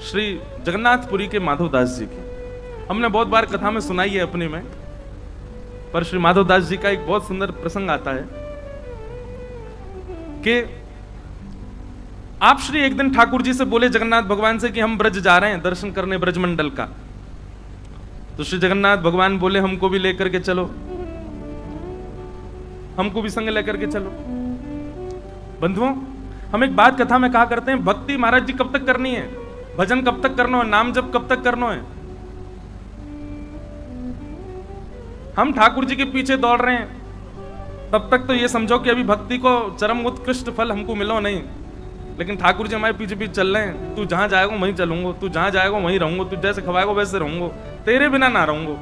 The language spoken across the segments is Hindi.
श्री जगन्नाथपुरी के माधवदास जी की। हमने बहुत बार कथा में सुनाई है अपने में, पर श्री माधवदास जी का एक बहुत सुंदर प्रसंग आता है कि आप श्री एक दिन ठाकुर जी से बोले जगन्नाथ भगवान से कि हम ब्रज जा रहे हैं दर्शन करने ब्रजमंडल का। तो श्री जगन्नाथ भगवान बोले हमको भी लेकर के चलो, हमको भी संग लेकर के चलो। बंधुओं, हम एक बात कथा में कहा करते हैं, भक्ति महाराज जी कब तक करनी है, भजन कब तक करना है, नाम जप कब तक करना है। हम ठाकुर जी के पीछे दौड़ रहे हैं तब तक तो ये समझो कि अभी भक्ति को चरम उत्कृष्ट फल हमको मिलो नहीं, लेकिन ठाकुर जी हमारे पीछे पीछे चल रहे हैं। तू जहां जाएगा वहीं चलूंगा, तू जहां जाएगा वहीं रहूंगा, तू जैसे खवाएगा वैसे रहूंगा, तेरे बिना ना रहूंगा।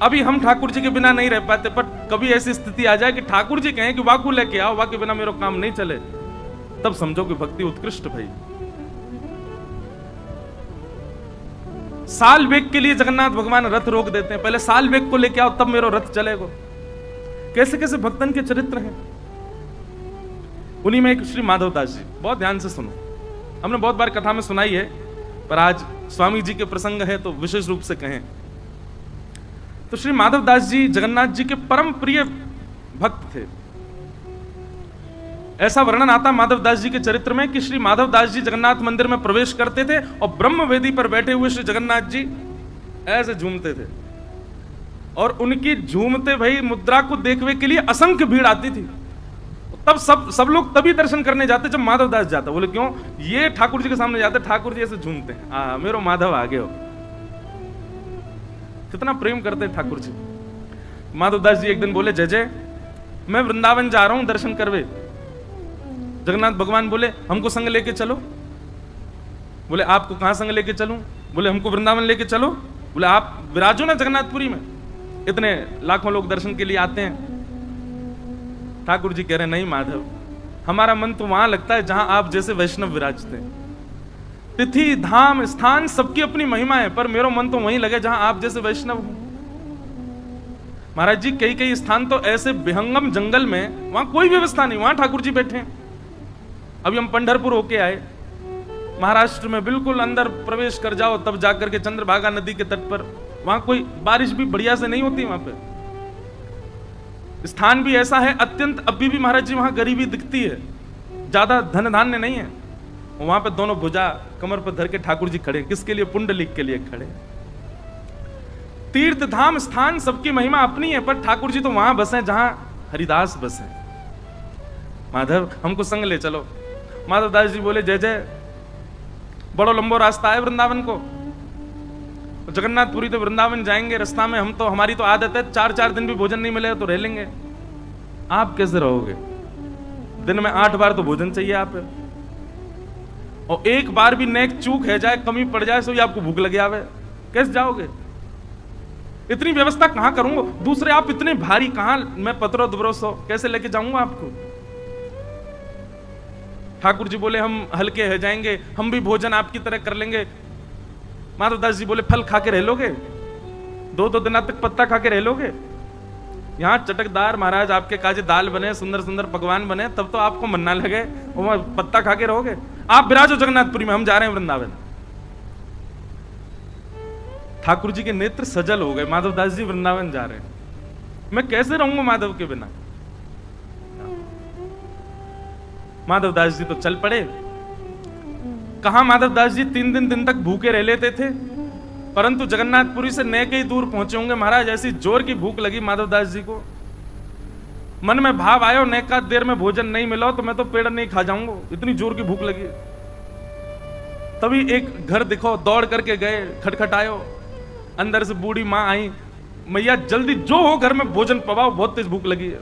अभी हम ठाकुर जी के बिना नहीं रह पाते, पर कभी ऐसी स्थिति आ जाए कि ठाकुर जी कहें कि वाकू लेके आओ, वाके बिना मेरा काम नहीं चले, तब समझो कि भक्ति उत्कृष्ट भाई। साल वेग के लिए जगन्नाथ भगवान रथ रोक देते हैं, पहले साल वेग को लेके आओ तब मेरा रथ चलेगा। कैसे कैसे भक्तन के चरित्र हैं। उन्हीं में एक श्री माधवदास जी, बहुत ध्यान से सुनो, हमने बहुत बार कथा में सुनाई है, पर आज स्वामी जी के प्रसंग है तो विशेष रूप से कहें। तो श्री माधवदास जी जगन्नाथ जी के परम प्रिय भक्त थे। ऐसा वर्णन आता माधवदास जी के चरित्र में कि श्री माधवदास जी जगन्नाथ मंदिर में प्रवेश करते थे और ब्रह्म वेदी पर बैठे हुए श्री जगन्नाथ जी ऐसे झूमते थे, और उनकी झूमते भाई मुद्रा को देखने के लिए असंख्य भीड़ आती थी। तब सब लोग तभी दर्शन करने जाते जब माधवदास जाता। बोले क्यों? ये ठाकुर जी के सामने जाते, ठाकुर जी ऐसे झूमते हैं, मेरो माधव आगे हो। कितना प्रेम करते हैं ठाकुर जी। माधवदास जी एक दिन बोले जय जय, मैं वृंदावन जा रहा हूं दर्शन करवे। जगन्नाथ भगवान बोले हमको संग लेके चलो। बोले आपको कहां संग लेके चलूं? बोले हमको वृंदावन लेके चलो। बोले आप विराजो ना जगन्नाथपुरी में, इतने लाखों लोग दर्शन के लिए आते हैं। ठाकुर जी कह रहे नहीं माधव, हमारा मन तो वहां लगता है जहां आप जैसे वैष्णव विराजते हैं। तिथि धाम स्थान सबकी अपनी महिमा है, पर मेरा मन तो वहीं लगे जहां आप जैसे वैष्णव हो। महाराज जी कई कई स्थान तो ऐसे विहंगम जंगल में, वहां कोई व्यवस्था नहीं, वहां ठाकुर जी बैठे हैं। अभी हम पंढरपुर होके आए, महाराष्ट्र में बिल्कुल अंदर प्रवेश कर जाओ तब जाकर के चंद्रभागा नदी के तट पर, वहां कोई बारिश भी बढ़िया से नहीं होती। वहां पे स्थान भी ऐसा है अत्यंत, अभी भी महाराज जी वहां गरीबी दिखती है, ज्यादा धन धान्य नहीं है। वहां पे दोनों भुजा कमर पर धर के ठाकुर जी खड़े, किसके लिए? पुंडलिक के लिए खड़े। तीर्थ धाम स्थान सबकी महिमा अपनी है, पर ठाकुर जी तो वहां बसे जहां हरिदास बसे। माधव हमको संग ले चलो। माधवदास जी बोले जय जय, बड़ा लंबा रास्ता है वृंदावन को, जगन्नाथपुरी तो वृंदावन जाएंगे, रास्ता में हम तो, हमारी तो आदत है 4-4 दिन भी भोजन नहीं मिलेगा तो रह लेंगे। आप कैसे रहोगे? दिन में 8 बार तो भोजन चाहिए आप, और एक बार भी नेक चूक है जाए, कमी पड़ जाए सो आपको भूख लगे आवे, कैसे जाओगे? इतनी व्यवस्था कहां करूंगा? दूसरे आप इतने भारी, कहां मैं पत्रो दुबरो सो कैसे लेके जाऊंगा आपको? ठाकुर जी बोले हम हल्के हो जाएंगे, हम भी भोजन आपकी तरह कर लेंगे। माधवदास जी बोले फल खा के रह लोगे, 2-2 दिन तक पत्ता खा के रह लोगे? यहाँ चटकदार महाराज आपके काजे दाल बने, सुंदर सुंदर पकवान बने, तब तो आपको मन ना लगे, वो पत्ता खा के रहोगे? आप विराजो जगन्नाथपुरी में, हम जा रहे हैं वृंदावन। ठाकुर जी के नेत्र सजल हो गए, माधवदास जी वृंदावन जा रहे हैं, मैं कैसे रहूंगा माधव के बिना? माधवदास जी तो चल पड़े। कहां माधवदास जी 3 दिन तक भूखे रह लेते थे, परंतु जगन्नाथपुरी से नेक ही दूर पहुंचे होंगे महाराज, ऐसी जोर की भूख लगी माधवदास जी को। मन में भाव आयो नेका देर में भोजन नहीं मिला तो मैं तो पेड़ नहीं खा जाऊंगा, इतनी जोर की भूख लगी। तभी एक घर दिखो, दौड़ करके गए, खटखटायो, अंदर से बूढ़ी मां आई, मैया जल्दी जो हो घर में भोजन पवाओ, बहुत तेज भूख लगी है।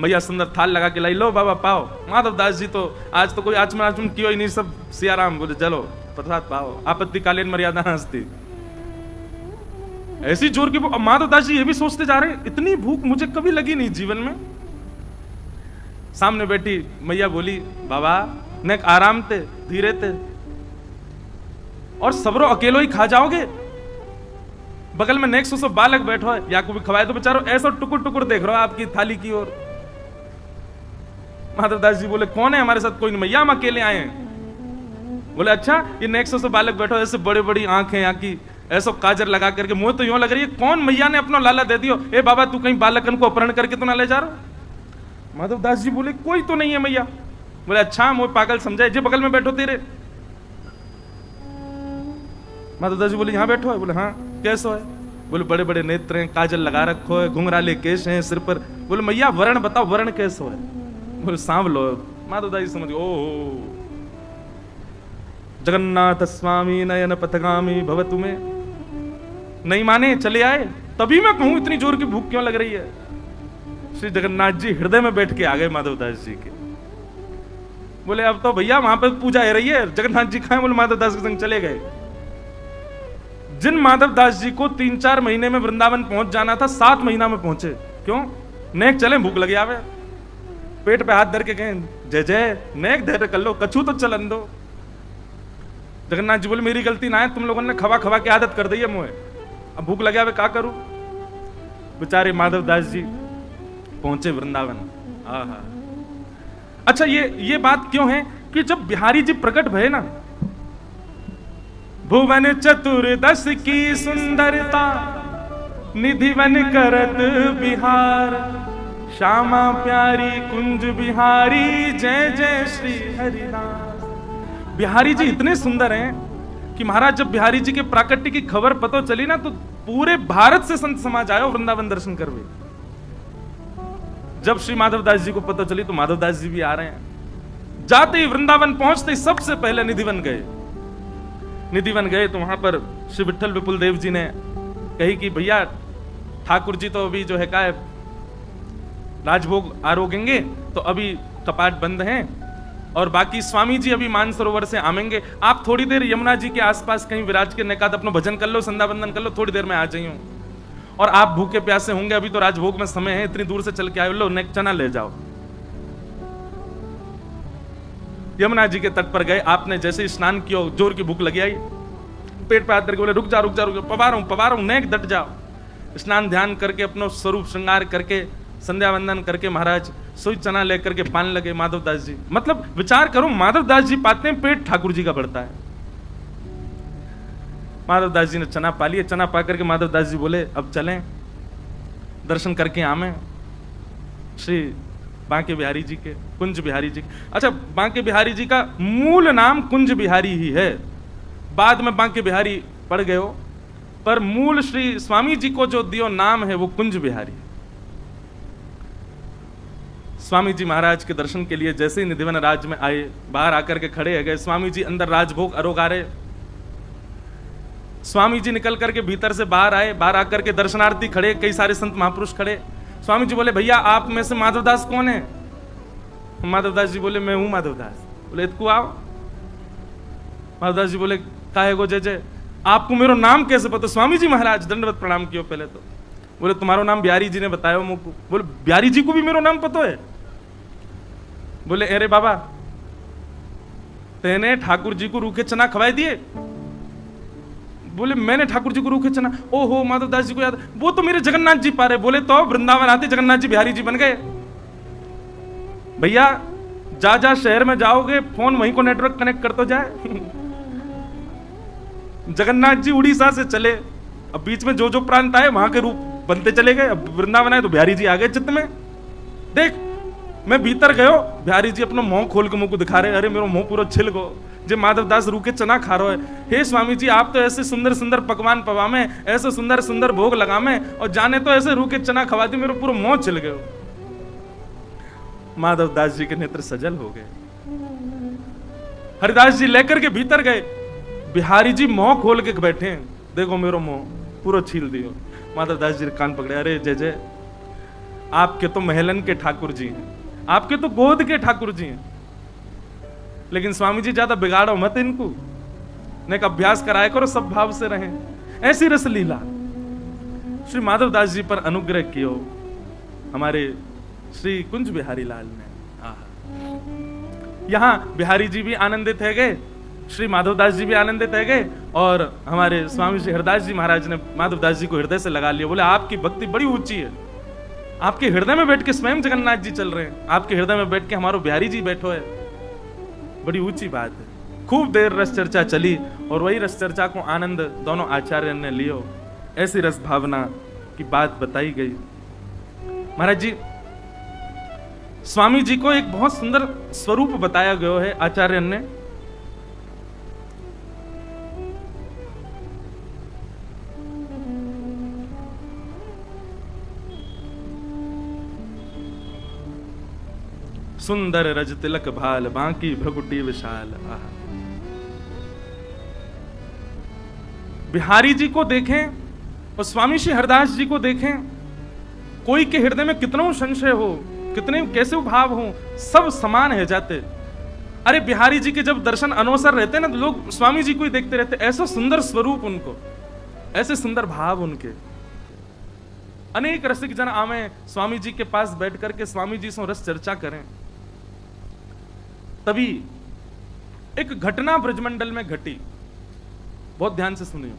मैया सुंदर थाल लगा के लाई, लो बाबा पाओ। माधवदास जी तो आज तो कोई आचमन कियो ही नहीं, सब सियाराम बोले चलो प्रसाद पाओ, आपत्तिकालीन मर्यादा हंसती। ऐसी जोर की भूख। माधवदास जी ये भी सोचते जा रहे हैं इतनी भूख मुझे कभी लगी नहीं जीवन में। सामने बैठी मैया बोली बाबा नेक आराम थे, धीरे थे, और सबरो अकेलो ही खा जाओगे? बगल में नेक सो बालक बैठो है, या को भी खवाए तो बेचारो ऐसा टुकुर टुकुर देख रहा है आपकी थाली की ओर। माधवदास जी बोले कौन है हमारे साथ? कोई नहीं, मैया हम अकेले आए हैं। बोले अच्छा, ये नेक्सो से बालक बैठो, ऐसे बड़ी बड़ी आंखें यहाँ की, ऐसा काजर लगा करके, मुझे तो यूं लग रही है कौन मैया ने अपना लाला दे दियो। ए बाबा तू कहीं बालकन को अपहरण करके तो ना ले जा रहा। माधव दास जी बोले कोई तो नहीं है मैया। बोले अच्छा, मुझे पागल समझाए, जे बगल में बैठो तेरे। माधव दास जी बोले यहाँ बैठो है। बोले हाँ, कैसो है? बोले बड़े बड़े नेत्र हैं, काजल लगा रखो है, घुंघराले केश हैं सिर पर। बोले मैया वर्ण बताओ, वर्ण कैसो है? बोले सांवलो। माधव दास जी समझ, ओहो जगन्नाथ स्वामी नयन पथगामी भवतु में। नहीं माने, चले आए। तभी मैं कहूं इतनी जोर की भूख क्यों लग रही है। श्री जगन्नाथ जी हृदय में बैठ के आ गए माधव दास जी के। बोले अब तो भैया वहां पर पूजा हो रही है, जगन्नाथ जी कहां? बोले माधव दास के संग चले गए। जिन माधव दास जी को 3-4 महीने में वृंदावन पहुंच जाना था, 7 महीना में पहुंचे। क्यों? नेक चले, भूख लगी आवे। पेट पे हाथ धर के कहें जय जय, नेक धैर्य कर लो, कछू तो चलन दो। जगन्नाथ जी बोले मेरी गलती ना है, तुम लोगों ने खवा खवा की आदत कर दी है मुझे, अब भूख लगे आवे, क्या करूं? बेचारे माधव दास जी पहुंचे वृंदावन। आहा। अच्छा, ये बात क्यों है कि जब बिहारी जी प्रकट भये ना, भुवन चतुर्दश की सुंदरता निधि वन करत बिहार, श्यामा प्यारी कुंज बिहारी जय जय श्री हरिदास। बिहारी जी इतने सुंदर हैं कि महाराज जब बिहारी जी के प्राकट्य की खबर पता चली ना, तो पूरे भारत से संत समाज आयो वृंदावन दर्शन करवे। जब श्री माधव दास जी को पता चली तो माधव दास जी भी आ रहे हैं। जाते ही वृंदावन पहुंचते ही सबसे पहले निधिवन गए। निधिवन गए तो वहां पर श्री विठल विपुल देव जी ने कही कि भैया ठाकुर जी तो अभी जो है का राजभोग आरोगेंगे, तो अभी कपाट बंद हैं, और बाकी स्वामी जी अभी मानसरोवर से आमेंगे। आप थोड़ी देर यमुना जी के आसपास कहीं विराज के निकात अपना भजन कर लो, संध्या बंदन कर लो, थोड़ी देर में आ जाइयो। और आप भूखे प्यासे होंगे, अभी तो राजभोग में समय है, इतनी दूर से चल के आए, लो नेक चना ले जाओ। यमुना जी के तट पर गए। आपने जैसे ही स्नान किया, जोर की भूख लगी आई, पेट पे हाथ करके बोले रुक जा रुक जा रुक जा, पवा रहा हूं, नेक डट जाओ। स्नान ध्यान करके अपना स्वरूप श्रृंगार करके संध्या वंदन करके महाराज सोई चना लेकर के पान लगे माधव दास जी। मतलब विचार करो, माधव दास जी पाते हैं, पेट ठाकुर जी का बढ़ता है। माधव दास जी ने चना पा लिया। चना पा करके माधव दास जी बोले अब चलें, दर्शन करके आमें श्री बांके बिहारी जी के, कुंज बिहारी जी के। अच्छा, बांके बिहारी जी का मूल नाम कुंज बिहारी ही है, बाद में बांके बिहारी पड़ गए हो, पर मूल श्री स्वामी जी को जो दियो नाम है वो कुंज बिहारी। स्वामी जी महाराज के दर्शन के लिए जैसे ही निधिवन राज में आए, बाहर आकर के खड़े हो गए। स्वामी जी अंदर राजभोग अरोगारे। स्वामी जी निकल करके भीतर से बाहर आए, बाहर आकर के दर्शनार्थी खड़े, कई सारे संत महापुरुष खड़े। स्वामी जी बोले भैया आप में से माधवदास कौन है? माधवदास जी बोले मैं हूं माधवदास। बोले इतको आओ। माधवदास जी बोले काहे गो जय जय, आपको मेरा नाम कैसे पता? स्वामी जी महाराज दंडवत प्रणाम कियो पहले तो। बोले तुम्हारा नाम बिहारी जी ने बताया मुझको। बोले बिहारी जी को भी मेरा नाम पता है? बोले अरे बाबा तेने ठाकुर जी को रूखे चना खवाए दिए? बोले मैंने ठाकुर जी को रूखे चना? ओहो माधवदास जी को याद, वो तो मेरे जगन्नाथ जी पा रहे। बोले तो वृंदावन आते जगन्नाथ जी बिहारी जी बन गए। भैया जा जा शहर में जाओगे, फोन वहीं को नेटवर्क कनेक्ट कर तो जाए। जगन्नाथ जी उड़ीसा से चले, अब बीच में जो जो प्रांत आए वहां के रूप बनते चले गए। अब वृंदावन आए तो बिहारी जी आ गए चित्त में। देख मैं भीतर गयो, बिहारी जी अपना मुंह खोल के मुंह को दिखा रहे, अरे मेरा मुंह पूरा छिल गो, जे माधवदास रूखे चना खा रहे है। हे स्वामी जी आप तो ऐसे सुंदर सुंदर पकवान पवामे, ऐसे सुंदर सुंदर भोग लगामे, और जाने तो ऐसे रूखे चना खवा दी, मेरा पूरा मुंह छिल गयो। माधवदास जी के नेत्र सजल हो गए। हरिदास जी लेकर के भीतर गए, बिहारी जी मुंह खोल के बैठे, देखो मेरा मुंह पूरा छील दियो। माधवदास जी कान पकड़े, अरे जय जय आपके तो महलन के ठाकुर जी हैं, आपके तो गोद के ठाकुर जी हैं, लेकिन स्वामी जी ज्यादा बिगाड़ो मत इनको, नेक अभ्यास कराया करो, सब भाव से रहें। ऐसी रस लीला श्री माधवदास जी पर अनुग्रह कियो हमारे श्री कुंज बिहारी लाल ने। यहां बिहारी जी भी आनंदित है गए, श्री माधवदास जी भी आनंदित है गए, और हमारे स्वामी श्री हरदास जी महाराज ने माधवदास जी को हृदय से लगा लिया। बोले आपकी भक्ति बड़ी ऊंची है, आपके हृदय में बैठ के स्वयं जगन्नाथ जी चल रहे हैं, आपके हृदय में बैठ के हमारो बिहारी जी बैठो है, बड़ी ऊंची बात है। खूब देर रस चर्चा चली और वही रस चर्चा को आनंद दोनों आचार्य ने लियो। ऐसी रस भावना की बात बताई गई। महाराज जी, स्वामी जी को एक बहुत सुंदर स्वरूप बताया गया है आचार्य ने। सुंदर रज तिलक भाल बांकी भ्रगुटी विशाल। बिहारी जी को देखें और स्वामी श्री हरदास जी को देखें, कोई के हृदय में कितना संशय हो, कितने कैसे भाव हो, सब समान है जाते। अरे बिहारी जी के जब दर्शन अनवसर रहते ना तो लोग स्वामी जी को ही देखते रहते। ऐसा सुंदर स्वरूप उनको, ऐसे सुंदर भाव उनके। अनेक रसिक जन आवे स्वामी जी के पास बैठ करके स्वामी जी से रस चर्चा करें। तभी एक घटना ब्रजमंडल में घटी, बहुत ध्यान से सुनियो।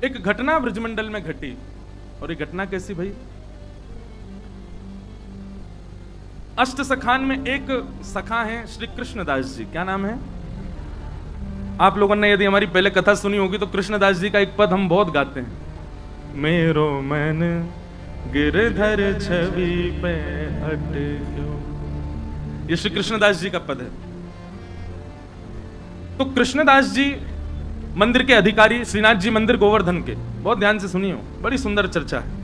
एक घटना ब्रजमंडल में घटी, और ये घटना कैसी भाई? अष्ट सखान में एक सखा है श्री कृष्णदास जी। क्या नाम है? आप लोगों ने यदि हमारी पहले कथा सुनी होगी तो कृष्णदास जी का एक पद हम बहुत गाते हैं। मेरो मन गिरधर छवि पे अटक्यो। ये श्री कृष्णदास जी का पद है। तो कृष्णदास जी मंदिर के अधिकारी, श्रीनाथ जी मंदिर गोवर्धन के, बहुत ध्यान से सुनियो, बड़ी सुंदर चर्चा है।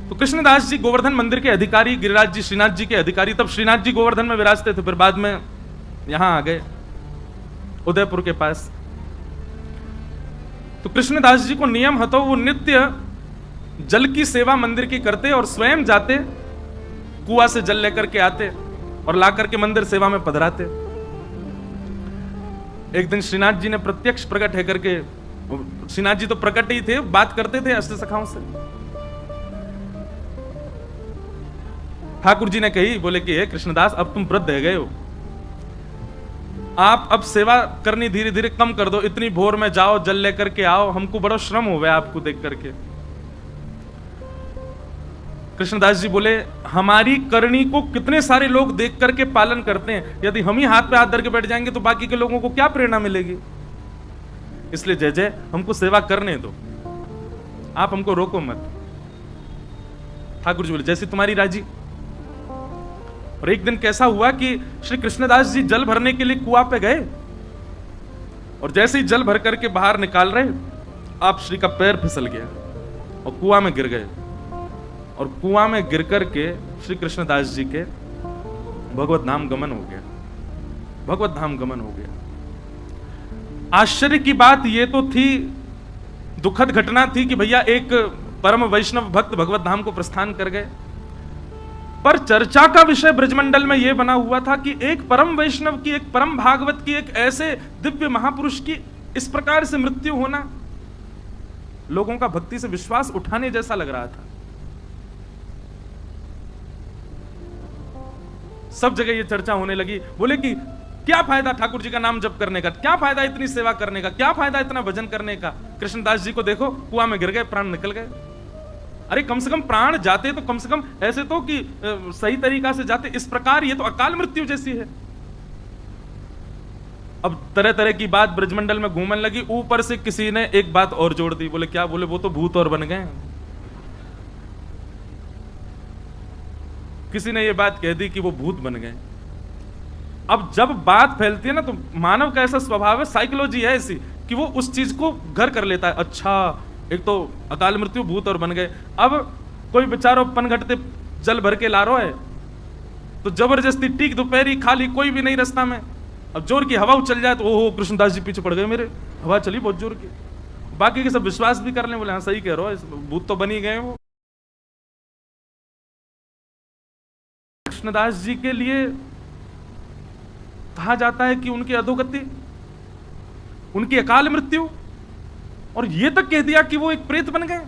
तो कृष्णदास जी गोवर्धन मंदिर के अधिकारी, गिरिराज जी श्रीनाथ जी के अधिकारी। तब श्रीनाथ जी गोवर्धन में विराजते थे, फिर बाद में यहां आ गए उदयपुर के पास। तो कृष्णदास जी को नियम हतो, वो नित्य जल की सेवा मंदिर की करते और स्वयं जाते, कुआं से जल लेकर के आते और ला करके मंदिर सेवा में पधराते। एक दिन श्रीनाथ जी ने प्रत्यक्ष प्रकट है करके, श्रीनाथ जी तो प्रकट ही थे, बात करते थे अष्ट सखाओं से। ठाकुर जी ने कही, बोले कि हे कृष्णदास, अब तुम वृद्ध रह गए हो, आप अब सेवा करनी धीरे धीरे कम कर दो। इतनी भोर में जाओ, जल लेकर के आओ, हमको बड़ा श्रम हो गया आपको देख करके। कृष्णदास जी बोले, हमारी करनी को कितने सारे लोग देख करके पालन करते हैं, यदि हम ही हाथ पे हाथ धर के बैठ जाएंगे तो बाकी के लोगों को क्या प्रेरणा मिलेगी? इसलिए जय जय, हमको सेवा करने दो, आप हमको रोको मत। ठाकुर जी बोले, जैसी तुम्हारी राजी। और एक दिन कैसा हुआ कि श्री कृष्णदास जी जल भरने के लिए कुआं पे गए, और जैसे ही जल भर करके बाहर निकाल रहे, आप श्री का पैर फिसल गया और कुआं में गिर गए। और कुआं में गिर करके श्री कृष्णदास जी के भगवत धाम गमन हो गया, भगवत धाम गमन हो गया। आश्चर्य की बात यह तो थी, दुखद घटना थी कि भैया एक परम वैष्णव भक्त भगवत धाम को प्रस्थान कर गए। पर चर्चा का विषय ब्रजमंडल में यह बना हुआ था कि एक परम वैष्णव की, एक परम भागवत की, एक ऐसे दिव्य महापुरुष की इस प्रकार से मृत्यु होना लोगों का भक्ति से विश्वास उठाने जैसा लग रहा था। सब जगह ये चर्चा होने लगी। बोले कि क्या फायदा ठाकुर जी का नाम जप करने का, क्या फायदा इतनी सेवा करने का, क्या फायदा इतना भजन करने का। कृष्णदास जी को देखो, कुआं में गिर गए, प्राण निकल गए। अरे कम से कम प्राण जाते तो कम से कम ऐसे तो कि सही तरीका से जाते, इस प्रकार ये तो अकाल मृत्यु जैसी है। अब तरह तरह की बात ब्रजमंडल में घूमने लगी। ऊपर से किसी ने एक बात और जोड़ दी। बोले क्या? बोले वो तो भूत और बन गए। किसी ने ये बात कह दी कि वो भूत बन गए। अब जब बात फैलती है ना, तो मानव का ऐसा स्वभाव है, साइकोलॉजी है ऐसी कि वो उस चीज को घर कर लेता है। अच्छा, एक तो अकाल मृत्यु, भूत और बन गए। अब कोई बेचारो पनघटते जल भर के ला रहा है, तो जबरदस्ती टीक दोपहरी खाली, कोई भी नहीं रास्ता में। अब जोर की हवा चल जाए तो ओहो कृष्णदास जी पीछे पड़ गए मेरे, हवा चली बहुत जोर की। बाकी के सब विश्वास भी कर ले, बोले हाँ सही कह रहे हो, भूत तो बन ही गए वो। कृष्णदास जी के लिए कहा जाता है कि उनकी अधोगति, उनकी अकाल मृत्यु, और यह तक कह दिया कि वो एक प्रेत बन गए।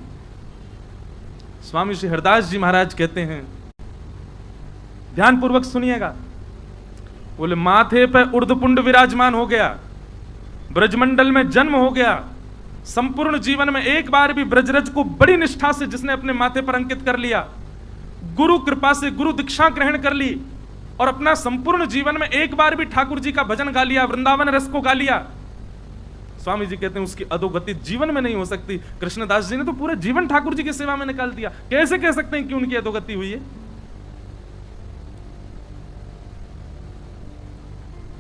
स्वामी श्री हरदास जी महाराज कहते हैं, ध्यानपूर्वक सुनिएगा। बोले माथे पर ऊर्ध्वपुंड विराजमान हो गया, ब्रजमंडल में जन्म हो गया, संपूर्ण जीवन में एक बार भी ब्रजरज को बड़ी निष्ठा से जिसने अपने माथे पर अंकित कर लिया, गुरु कृपा से गुरु दीक्षा ग्रहण कर ली, और अपना संपूर्ण जीवन में एक बार भी ठाकुर जी का भजन गा लिया, वृंदावन रस को गा लिया, स्वामी जी कहते हैं उसकी अधोगति जीवन में नहीं हो सकती। कृष्णदास जी ने तो पूरा जीवन ठाकुर जी की सेवा में निकाल दिया, कैसे कह सकते हैं कि उनकी अधोगति हुई है?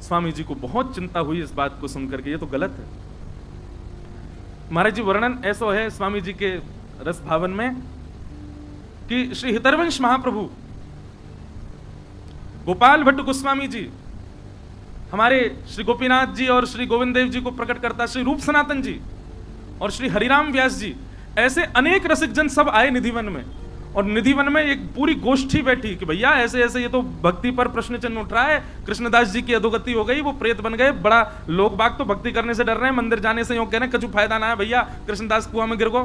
स्वामी जी को बहुत चिंता हुई इस बात को सुनकर के, ये तो गलत है। महाराज जी वर्णन ऐसा है स्वामी जी के रस भावन में कि श्री हितरवंश महाप्रभु गोपाल भट्ट गोस्वामी जी, हमारे श्री गोपीनाथ जी और श्री गोविंद देव जी को प्रकट करता श्री रूप सनातन जी और श्री हरिराम व्यास जी, ऐसे अनेक रसिक जन सब आए निधिवन में, और निधिवन में एक पूरी गोष्ठी बैठी कि भैया ऐसे ऐसे ये तो भक्ति पर प्रश्न चिन्ह उठ रहा है, कृष्णदास जी की अधोगति हो गई, वो प्रेत बन गए, बड़ा लोग बाग तो भक्ति करने से डर रहे हैं, मंदिर जाने से यूं कह रहे हैं, कुछ फायदा ना है भैया, कृष्णदास कुआं में गिर गो।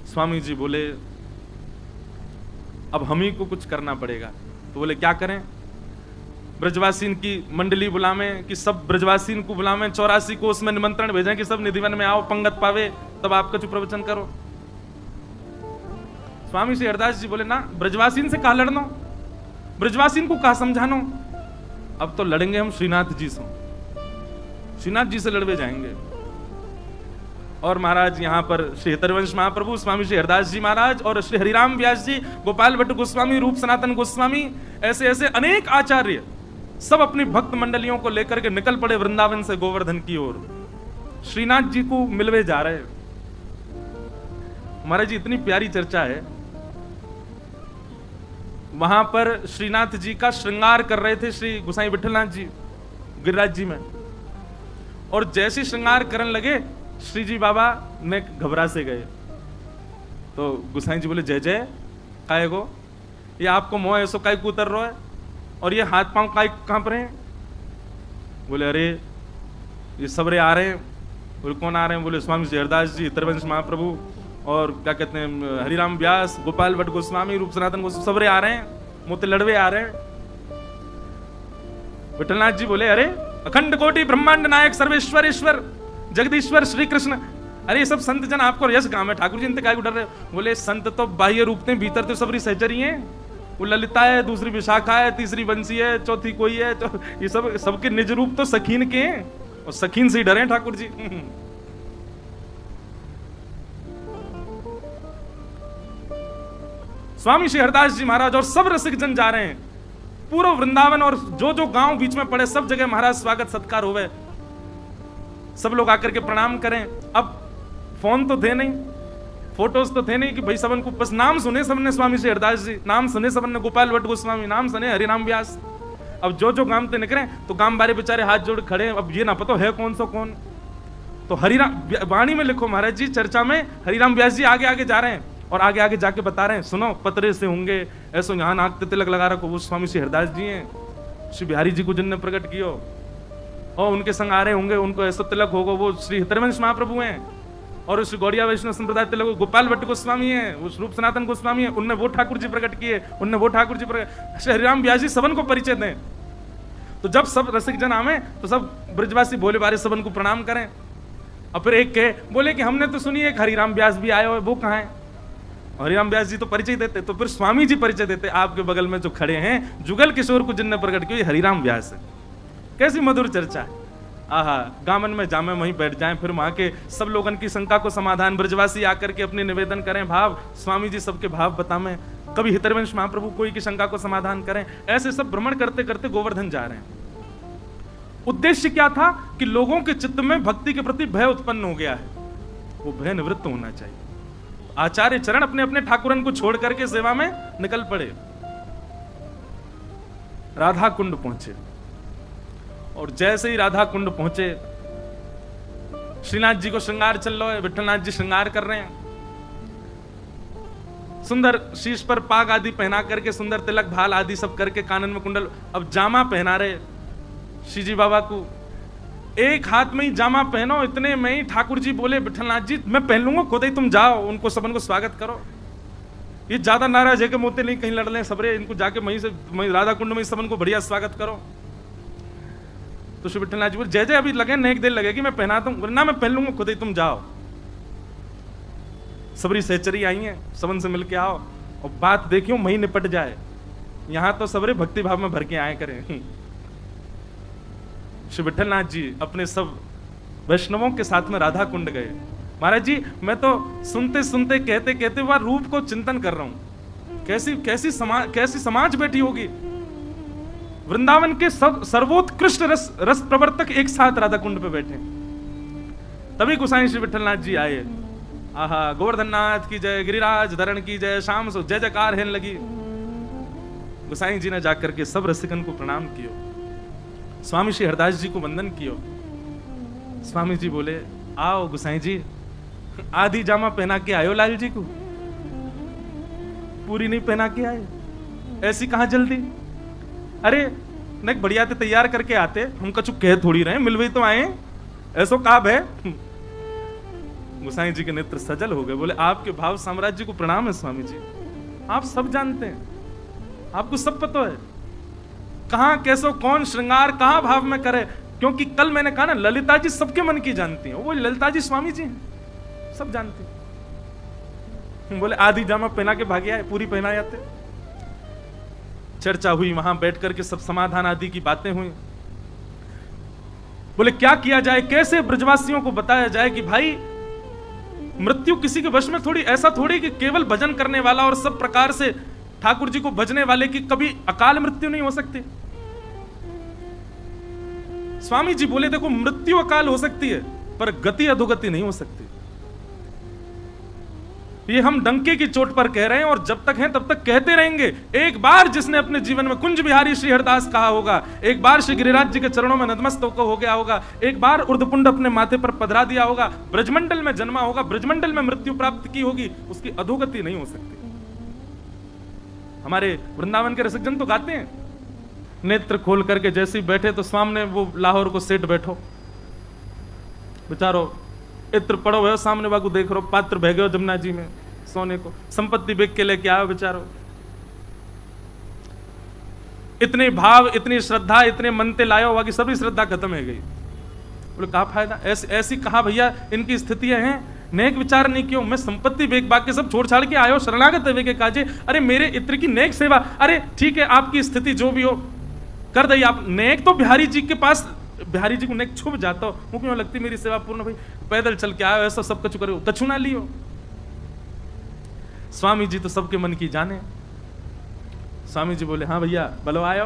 स्वामी जी बोले अब हम ही को कुछ करना पड़ेगा। तो बोले क्या करें? ब्रजवासीन की मंडली बुलावें कि सब ब्रजवासीन को बुलावें, 84 को उसमें निमंत्रण भेजें कि सब निधिवन में आओ, पंगत पावे, तब आपका जो प्रवचन करो। स्वामी श्री हरदास जी बोले ना, ब्रजवासीन से कहा लड़नो, ब्रजवासीन को कहा समझानो, अब तो लड़ेंगे हम श्रीनाथ जी से, श्रीनाथ जी से लड़वे जाएंगे। और महाराज यहाँ पर श्री हितरवंश महाप्रभु, स्वामी श्री हरदास जी महाराज और श्री हरिराम व्यास जी, गोपाल भट्ट गोस्वामी, रूप सनातन गोस्वामी, ऐसे ऐसे अनेक आचार्य सब अपनी भक्त मंडलियों को लेकर के निकल पड़े वृंदावन से गोवर्धन की ओर, श्रीनाथ जी को मिलवे जा रहे। महाराज जी इतनी प्यारी चर्चा है, वहां पर श्रीनाथ जी का श्रृंगार कर रहे थे श्री गोसाई विठलनाथ जी गिरिराज जी में, और जैसे श्रृंगार करने लगे श्री जी बाबा ने घबरा से गए। तो गोसाई जी बोले जय जय काय गो, ये आपको मोह ऐसो काय को उतर रहा है, और ये हाथ पांव काय कांप रहे हैं? बोले अरे ये सबरे आ रहे हैं। बोले कौन आ रहे हैं? बोले स्वामी श्री हरदास जी, हितरवंश महाप्रभु और क्या कहते हैं हरिराम व्यास, गोपाल भट्ट गोस्वामी, रूप सनातन गोस्वामी, सबरे आ रहे हैं, मोते लड़वे आ रहे हैं। विठलनाथ जी बोले अरे अखंड कोटि ब्रह्मांड नायक सर्वेश्वर ईश्वर जगदीश्वर श्री कृष्ण, अरे ये सब संत जन आपको यश गांव है, ठाकुर जी इनसे काय को डर रहे? बोले संत तो बाह्य रूप थे, भीतर तो सबरी सहचरी हैं, वो ललिता है, दूसरी विशाखा है, तीसरी बंसी है, चौथी कोई है, तो ये सब सबके निज रूप तो सखीन के हैं, और सखीन से ही डरे ठाकुर जी। स्वामी श्री हरदास जी महाराज और सब रसिक जन जा रहे हैं, पूरा वृंदावन और जो जो गांव बीच में पड़े सब जगह महाराज स्वागत सत्कार होवे, सब लोग आकर के प्रणाम करें। अब फोन तो थे नहीं, फोटोज तो थे नहीं कि भाई सबन को बस नाम सुने सबने स्वामी श्री हरदास जी, नाम सुने सबन ने गोपाल भट्ट गोस्वामी, नाम सुने हरिराम व्यास। अब जो जो गांव से निकले तो गांव बारे बेचारे हाथ जोड़ खड़े, अब ये ना पता है कौन सो कौन। तो हरिराम वाणी में लिखो महाराज जी चर्चा में हरिराम व्यास जी आगे आगे जा रहे हैं और आगे आगे जाके बता रहे हैं, सुनो पतरे से होंगे ऐसो यहाँ नाक तिलक लगा रखो, वो स्वामी श्री हरदास जी हैं, श्री बिहारी जी को जिनने प्रकट कियो, और उनके संग आ रहे होंगे, उनको ऐसा तिलक होगा, वो श्री हितरवंश महाप्रभु हैं, और श्री गौड़िया वैष्णव संप्रदाय तिलक गोपाल भट्ट गोस्वामी हैं, वो रूप सनातन गोस्वामी हैं, उनने वो ठाकुर जी प्रकट किए, उनने वो ठाकुर जी प्रकट, श्री हरिराम व्यास जी सबन को परिचय दें। तो जब सब रसिक जन आवे तो सब ब्रजवासी भोले बारे सबन को प्रणाम करें, और फिर एक कहे बोले कि हमने तो सुनी एक हरिराम व्यास भी आए हुए, वो कहाँ है? हरिराम व्यास जी तो परिचय देते, तो फिर स्वामी जी परिचय देते, आपके बगल में जो खड़े हैं जुगल किशोर को जिनने प्रकट किया हरिराम व्यास है। कैसी मधुर चर्चा है, आहा, गामन में जामे वहीं बैठ जाएं, फिर वहां के सब लोगन की शंका को समाधान, ब्रजवासी आकर के अपने निवेदन करें भाव, स्वामी जी सबके भाव बतावें, कभी हितरवंश महाप्रभु कोई की शंका को समाधान करें, ऐसे सब भ्रमण करते करते गोवर्धन जा रहे हैं। उद्देश्य क्या था कि लोगों के चित्त में भक्ति के प्रति भय उत्पन्न हो गया है, वो भय निवृत्त होना चाहिए। आचार्य चरण अपने अपने ठाकुरन को छोड़ करके सेवा में निकल पड़े, राधा कुंड पहुंचे, और जैसे ही राधा कुंड पहुंचे श्रीनाथ जी को श्रृंगार चल रहा है, विठलनाथ जी श्रृंगार कर रहे हैं, सुंदर शीश पर पाग आदि पहना करके, सुंदर तिलक भाल आदि सब करके, कानन में कुंडल, अब जामा पहना रहे श्री जी बाबा को, एक हाथ में ही जामा पहनो, इतने में ही ठाकुर जी बोले विठलनाथ जी मैं पहन लूंगा, खुद ही तुम जाओ, उनको सबन को स्वागत करो, ये ज्यादा नाराज है कि मोते नहीं कहीं लड़ लें सबरे, इनको जाके वहीं से राधा कुंड में सबन को बढ़िया स्वागत करो। तो श्री विठलनाथ जी बोले जय जय अभी लगे, नहीं देर लगेगी, मैं पहनाता हूं ना, मैं पहन लूंगा, खुद ही तुम जाओ। सबरी सहचरी आई है, सबन से मिलके आओ और बात देखियो वहीं निपट जाए। यहां तो सबरे भक्ति भाव में भर के आए करें। श्री विठलनाथ जी अपने सब वैष्णवों के साथ में राधा कुंड गए। महाराज जी मैं तो सुनते सुनते कहते कहते वह रूप को चिंतन कर रहा हूं, कैसी समाज बैठी होगी। वृंदावन के सर्वोत्कृष्ट रस प्रवर्तक एक साथ राधा कुंड पे बैठे। तभी गोसाई श्री विठलनाथ जी आए। आहा, गोवर्धन नाथ की जय, गिरिराज धरण की जय, शाम सो जय जयकार है लगी। गोसाई जी ने जाकर के सब रसिकन को प्रणाम कियो, स्वामी श्री हरदास जी को वंदन कियो। स्वामी जी बोले, आओ गोसाई जी, आधी जामा पहना के आयो लाल जी को, पूरी नहीं पहना के आए, ऐसी कहां जल्दी? अरे न बढ़िया ते तैयार करके आते, हम कछु कह थोड़ी रहे, मिलवे तो आए, ऐसो काब है। गोसाई जी के नेत्र सजल हो गए, बोले आपके भाव साम्राज्य को प्रणाम है स्वामी जी, आप सब जानते हैं, आपको सब पता है कहां कैसो कौन श्रृंगार कहां भाव में करे। क्योंकि कल मैंने कहा ना, ललिता जी सबके मन की जानती हैं, वो ललिता जी स्वामी जी हैं, सब जानती हैं। बोले आधी जामा पहना के भागे आए, पूरी पहना जाते। चर्चा हुई, वहां बैठ करके सब समाधान आदि की बातें हुई। बोले क्या किया जाए, कैसे ब्रजवासियों को बताया जाए कि भाई मृत्यु किसी के वश में थोड़ी, ऐसा थोड़ी कि केवल भजन करने वाला और सब प्रकार से ठाकुर जी को भजने वाले की कभी अकाल मृत्यु नहीं हो सकती। स्वामी जी बोले देखो मृत्यु अकाल हो सकती है पर गति अधोगति नहीं हो सकती। ये हम डंके की चोट पर कह रहे हैं और जब तक हैं तब तक कहते रहेंगे। एक बार जिसने अपने जीवन में कुंज बिहारी श्री हरदास कहा होगा, एक बार श्री गिरिराज जी के चरणों में नतमस्तक हो गया होगा, एक बार उर्धपुंड अपने माथे पर पधरा दिया होगा, ब्रजमंडल में जन्मा होगा, ब्रजमंडल में मृत्यु प्राप्त की होगी, उसकी अधोगति नहीं हो सकती। हमारे वृंदावन के रसिकजन तो गाते हैं, नेत्र खोल करके जैसे ही बैठे तो सामने वो लाहौर को सेठ बैठो, बेचारो इत्र पड़ो है सामने बागू देख रहो, पात्र बह गयो जमुना जी में सोने को, संपत्ति बेच के लेके आओ बेचारो। इतने भाव, इतनी श्रद्धा, इतने मनते लायो, बाकी सभी श्रद्धा खत्म है गई। बोले क्या फायदा, ऐसी कहा भैया इनकी स्थितियां हैं, नेक विचार नहीं क्यों, मैं संपत्ति बेच बाग के सब छोड़ छाड़ के आयो, शरणागत वे के काजे, अरे मेरे इत्र की नेक सेवा, अरे ठीक है आपकी स्थिति जो भी हो कर दई आप, नेक तो बिहारी जी के पास, बिहारी जी को नेक छुप जाता हो, वो क्यों लगती मेरी सेवा पूर्ण भाई, पैदल चल के आयो, ऐसा सब कुछ करो, कछु ना लियो। स्वामी जी तो सबके मन की जाने। स्वामी जी बोले हाँ भैया बलो आयो,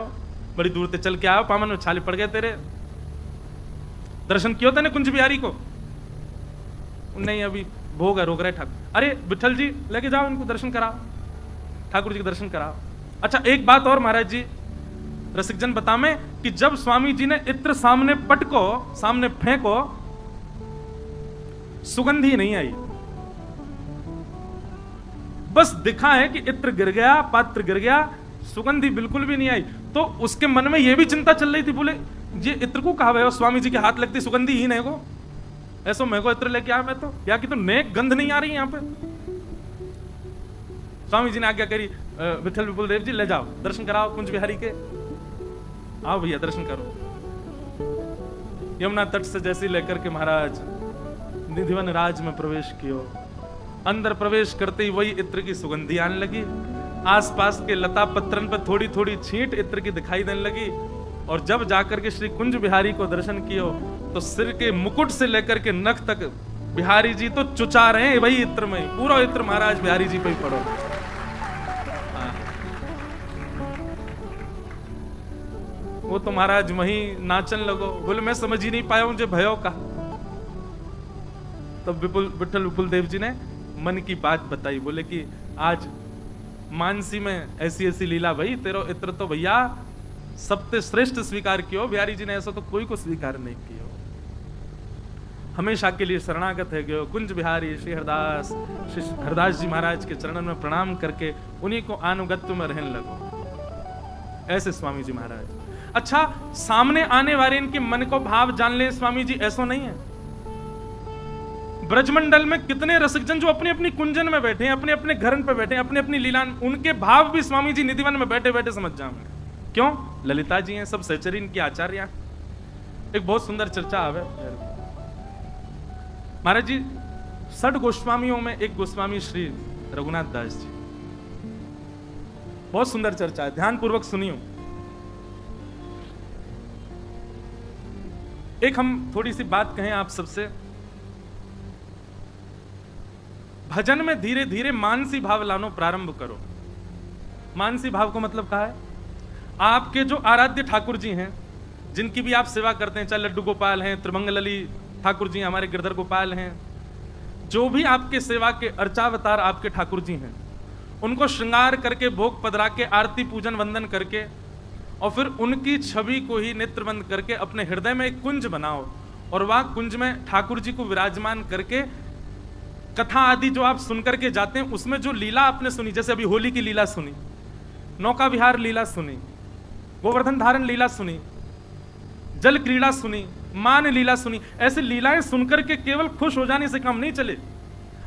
बड़ी दूर से चल के आओ, पामन में छाले पड़ गए तेरे, दर्शन किया था ना कुंज बिहारी को? नहीं अभी भोग है, रोक रहे ठाकुर। अरे विठल जी लेके जाओ इनको, दर्शन कराओ, ठाकुर जी के दर्शन कराओ। अच्छा एक बात और महाराज जी, रसिकजन बता में कि जब स्वामी जी ने इत्र सामने पटको, सामने फेंको, सुगंधी नहीं आई, बस दिखा है कि इत्र गिर गया, पात्र गिर गया, सुगंधी बिल्कुल भी नहीं आई। तो उसके मन में यह भी चिंता चल रही थी, बोले ये इत्र को कहा है, स्वामी जी के हाथ लगती सुगंधी ही नहीं को, ऐसा मैं को इत्र लेके आया मैं तो, या कि तो नेक गंध नहीं आ रही यहां पे। स्वामी जी ने आज्ञा करी, विठल विपुल देव जी ले जाओ, दर्शन कराओ कुंज बिहारी के, आओ भैया दर्शन करो। यमुना तट से जैसे लेकर के महाराज निधिवन राज में प्रवेश कियो, अंदर प्रवेश करते ही वही इत्र की सुगंधी आने लगी, आसपास के लता पत्रन पर थोड़ी थोड़ी छींट इत्र की दिखाई देने लगी। और जब जाकर के श्री कुंज बिहारी को दर्शन कियो तो सिर के मुकुट से लेकर के नख तक बिहारी जी तो चुचा रहे हैं वही इत्र में, पूरा इत्र महाराज बिहारी जी पे ही पड़ो। वो तो महाराज वहीं नाचन लगो, बोले मैं समझ ही नहीं पाया मुझे भयो का। तब विठल विपुल देव जी ने मन की बात बताई, बोले कि आज मानसी में ऐसी ऐसी लीला भाई, तेरो इत्र तो भैया सबसे श्रेष्ठ स्वीकार कियो, बिहारी जी ने ऐसा तो कोई को स्वीकार नहीं किया, हमेशा के लिए शरणागत है गयो। कुंज बिहारी श्री हरदास, श्री हरदास जी महाराज के चरणों में प्रणाम करके उन्हीं को अनुगत्य में रहने लगो, ऐसे स्वामी जी महाराज। अच्छा सामने आने वाले इनके मन को भाव जान ले स्वामी जी, ऐसा नहीं है। ब्रजमंडल में कितने रसिकजन जो अपनी अपनी कुंजन में बैठे हैं, अपने अपने घर पे बैठे हैं, अपनी अपनी लीला, उनके भाव भी स्वामी जी निधिवन में बैठे बैठे समझ जाऊंगे। क्यों? ललिता जी हैं, सब सहचरी इनकी आचार्य। एक बहुत सुंदर चर्चा आवे महाराज जी, 6 गोस्वामियों में एक गोस्वामी श्री रघुनाथ दास जी, बहुत सुंदर चर्चा है, ध्यान पूर्वक सुनियो। एक हम थोड़ी सी बात कहें आप सबसे, भजन में धीरे धीरे मानसी भाव लानो प्रारंभ करो। मानसी भाव को मतलब कहा है, आपके जो आराध्य ठाकुर जी हैं, जिनकी भी आप सेवा करते हैं, चाहे लड्डू गोपाल हैं, त्रिमंगलली ठाकुर जी हमारे गिरधर गोपाल हैं, जो भी आपके सेवा के अर्चावतार आपके ठाकुर जी हैं, उनको श्रृंगार करके भोग पधरा के आरती पूजन वंदन करके और फिर उनकी छवि को ही नेत्रबंद करके अपने हृदय में एक कुंज बनाओ और वह कुंज में ठाकुर जी को विराजमान करके कथा आदि जो आप सुन करके जाते हैं, उसमें जो लीला आपने सुनी, जैसे अभी होली की लीला सुनी, नौका विहार लीला सुनी, गोवर्धन धारण लीला सुनी, जल क्रीड़ा सुनी, मान लीला सुनी, ऐसी लीलाएं सुनकर के केवल खुश हो जाने से काम नहीं चले।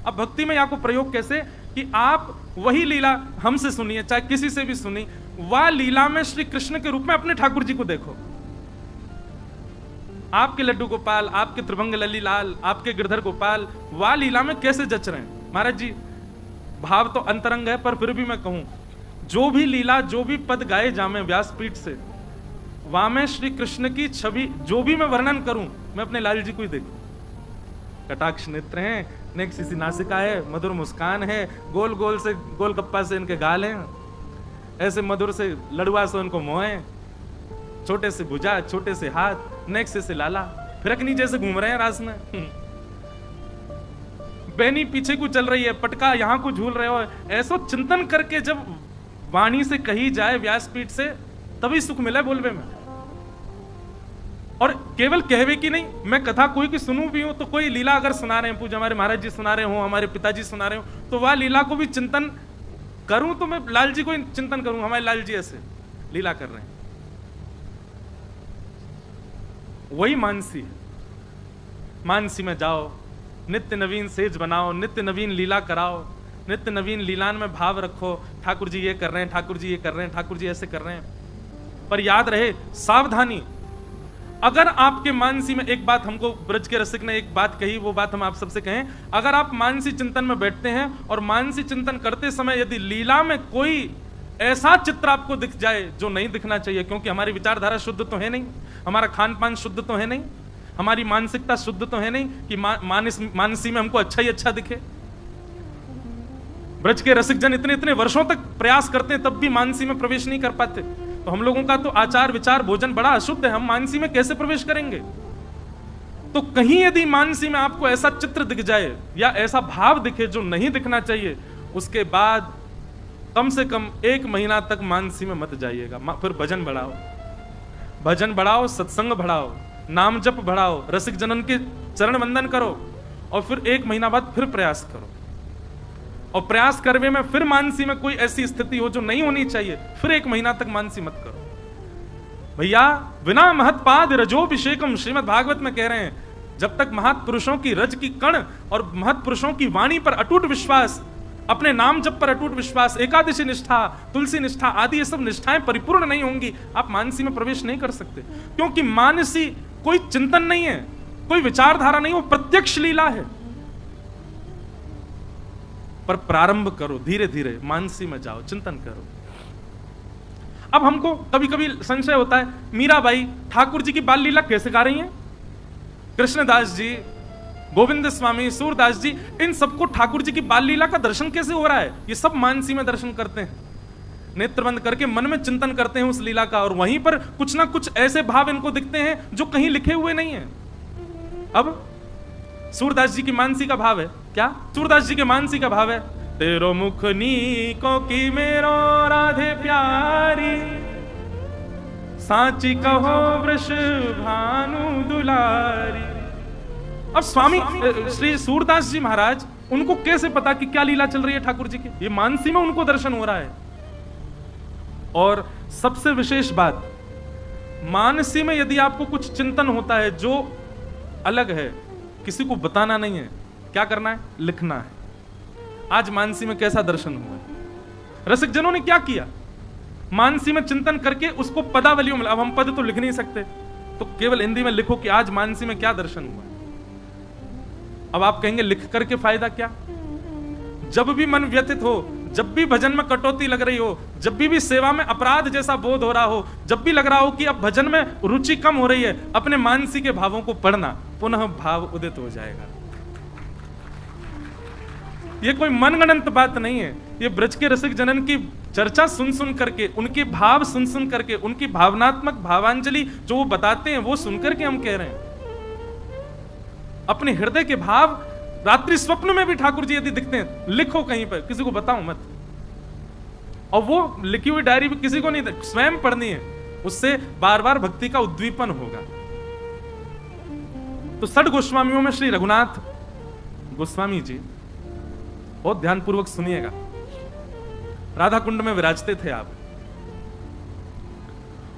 अब भक्ति में आपको प्रयोग कैसे कि आप वही लीला हमसे सुनिए, चाहे किसी से भी सुनी, वह लीला में श्री कृष्ण के रूप में अपने ठाकुर जी को देखो। आपके लड्डू गोपाल, आपके त्रिभंग लली लाल, आपके गिरधर गोपाल वह लीला में कैसे जच रहे हैं। महाराज जी, भाव तो अंतरंग है, पर फिर भी मैं कहूं, जो भी लीला, जो भी पद गाए जामे व्यासपीठ से, वहां में श्री कृष्ण की छवि जो भी मैं वर्णन करूं, मैं अपने लाल जी को ही देखूं। कटाक्ष नेत्र हैं, नेक सी नासिका है, मधुर मुस्कान है, गोल गोल से गोलगप्पा से इनके गाल हैं, ऐसे मधुर से लड़ुआ से उनको मोह है, छोटे से भुजा, छोटे से हाथ, नेक से लाला, फिरकनी जैसे घूम रहे हैं रास में। बैनी पीछे को चल रही है, पटका यहां को झूल रहे हो। ऐसा चिंतन करके जब वाणी से कही जाए व्यासपीठ से, तभी सुख मिले बोलवे में। और केवल कहवे की नहीं, मैं कथा कोई की सुनूं भी हूं तो कोई लीला अगर सुना रहे हैं, पूज्य हमारे महाराज जी सुना रहे हो, हमारे पिताजी सुना रहे हो, तो वह लीला को भी चिंतन करूं तो मैं लाल जी को चिंतन करूं, हमारे लाल जी ऐसे लीला कर रहे हैं। वही मानसी है। मानसी में जाओ, नित्य नवीन सेज बनाओ, नित्य नवीन लीला कराओ, नित्य नवीन लीलान में भाव रखो। ठाकुर जी ये कर रहे हैं, ठाकुर जी ये कर रहे हैं, ठाकुर जी ऐसे कर रहे हैं। पर याद रहे, सावधानी, अगर आपके मानसी में, एक बात हमको ब्रज के रसिक ने एक बात कही, वो बात हम आप सबसे कहें, अगर आप मानसी चिंतन में बैठते हैं और मानसी चिंतन करते समय यदि लीला में कोई ऐसा चित्र आपको दिख जाए जो नहीं दिखना चाहिए, क्योंकि हमारी विचारधारा शुद्ध तो है नहीं, हमारा खान पान शुद्ध तो है नहीं, हमारी मानसिकता शुद्ध तो है नहीं कि मानसी में हमको अच्छा ही अच्छा दिखे। ब्रज के रसिक जन इतने इतने वर्षों तक प्रयास करते हैं, तब भी मानसी में प्रवेश नहीं कर पाते। तो हम लोगों का तो आचार विचार भोजन बड़ा अशुद्ध है, हम मानसी में कैसे प्रवेश करेंगे। तो कहीं यदि मानसी में आपको ऐसा चित्र दिख जाए या ऐसा भाव दिखे जो नहीं दिखना चाहिए, उसके बाद कम से कम 1 महीना तक मानसी में मत जाइएगा। फिर भजन बढ़ाओ, भजन बढ़ाओ, सत्संग बढ़ाओ, नाम जप बढ़ाओ, रसिक जनन के चरण वंदन करो, और फिर 1 महीना बाद फिर प्रयास करो। और प्रयास करने में फिर मानसी में कोई ऐसी स्थिति हो जो नहीं होनी चाहिए, फिर 1 महीना तक मानसी मत करो। भैया, बिना महत्पाद रजोभिषेकम, श्रीमद् भागवत में कह रहे हैं, जब तक महत्पुरुषों की रज की कण और महत्पुरुषों की वाणी पर अटूट विश्वास, अपने नाम जप पर अटूट विश्वास, एकादशी निष्ठा, तुलसी निष्ठा आदि ये सब निष्ठाएं परिपूर्ण नहीं होंगी, आप मानसी में प्रवेश नहीं कर सकते। क्योंकि मानसी कोई चिंतन नहीं है, कोई विचारधारा नहीं, वो प्रत्यक्ष लीला है। पर प्रारंभ करो, धीरे धीरे मानसी में जाओ, चिंतन करो। अब हमको कभी कभी संशय होता है, मीराबाई ठाकुर जी की बाल लीला कैसे गा रही हैं? कृष्णदास जी, गोविंद स्वामी, सूरदास जी, इन सबको ठाकुर जी की बाल लीला का दर्शन कैसे हो रहा है? ये सब मानसी में दर्शन करते हैं, नेत्र बंद करके मन में चिंतन करते हैं उस लीला का, और वहीं पर कुछ ना कुछ ऐसे भाव इनको दिखते हैं जो कहीं लिखे हुए नहीं है। अब सूरदास जी की मानसी का भाव है क्या? सूरदास जी के मानसी का भाव है, तेरो मुख नीको की मेरो राधे प्यारी, सांची कहो वृष भानु दुलारी। अब स्वामी श्री सूरदास जी महाराज, उनको कैसे पता कि क्या लीला चल रही है ठाकुर जी की? ये मानसी में उनको दर्शन हो रहा है। और सबसे विशेष बात, मानसी में यदि आपको कुछ चिंतन होता है जो अलग है, किसी को बताना नहीं है, क्या करना है? लिखना है। आज मानसी में कैसा दर्शन हुआ है? रसिक जनों ने क्या किया? मानसी में चिंतन करके उसको पदावलियों में, अब हम पद तो लिख नहीं सकते, तो केवल हिंदी में लिखो कि आज मानसी में क्या दर्शन हुआ है। अब आप कहेंगे लिख करके फायदा क्या? जब भी मन व्यथित हो, जब भी भजन में कटौती लग रही हो, जब भी सेवा में अपराध जैसा बोध हो रहा हो, जब भी लग रहा हो कि अब भजन में रुचि कम हो रही है, अपने मानसी के भावों को पढ़ना, पुनः भाव उदित हो जाएगा। ये कोई मनगणंत बात नहीं है, ये ब्रज के रसिक जनन की चर्चा सुन सुन करके, उनके भाव सुन सुन करके, उनकी भावनात्मक भावांजलि जो वो बताते हैं वो सुन करके हम कह रहे हैं। अपने हृदय के भाव रात्रि स्वप्न में भी ठाकुर जी यदि दिखते हैं, लिखो कहीं पर, किसी को बताओ मत। और वो लिखी हुई डायरी भी किसी को नहीं, स्वयं पढ़नी है, उससे बार बार भक्ति का उद्दीपन होगा। तो षड गोस्वामियों में श्री रघुनाथ गोस्वामी जी, बहुत ध्यानपूर्वक सुनिएगा। राधा कुंड में विराजते थे आप,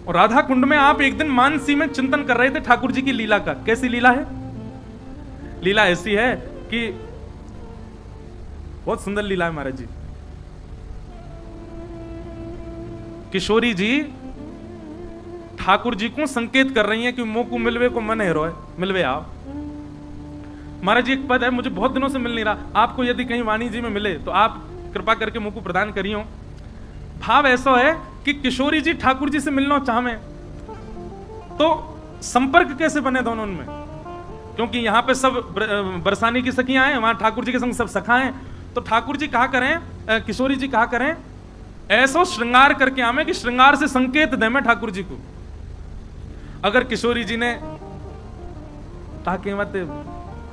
और राधा कुंड में आप एक दिन मानसी में चिंतन कर रहे थे ठाकुर जी की लीला का। कैसी लीला है? लीला ऐसी है कि बहुत सुंदर लीला है महाराज जी। किशोरी जी ठाकुर जी को संकेत कर रही हैं कि मोकू मिलवे को मन है रोए, मिलवे आओ। महाराज जी एक पद है, मुझे बहुत दिनों से मिल नहीं रहा, आपको यदि कहीं वाणी जी में मिले तो आप कृपा करके मोकू प्रदान करियो। भाव ऐसा है कि किशोरी जी ठाकुर जी से मिलना चाहे तो संपर्क कैसे बने दोनों उनमें, क्योंकि यहां पे सब बरसाने की सखियां हैं, वहां ठाकुर जी के संग सब सखा हैं। तो ठाकुर जी कहा करें, किशोरी जी कहा करें, ऐसा श्रृंगार करके आमे कि श्रृंगार से संकेत दे मैं ठाकुर जी को। अगर किशोरी जी ने ताकि मत,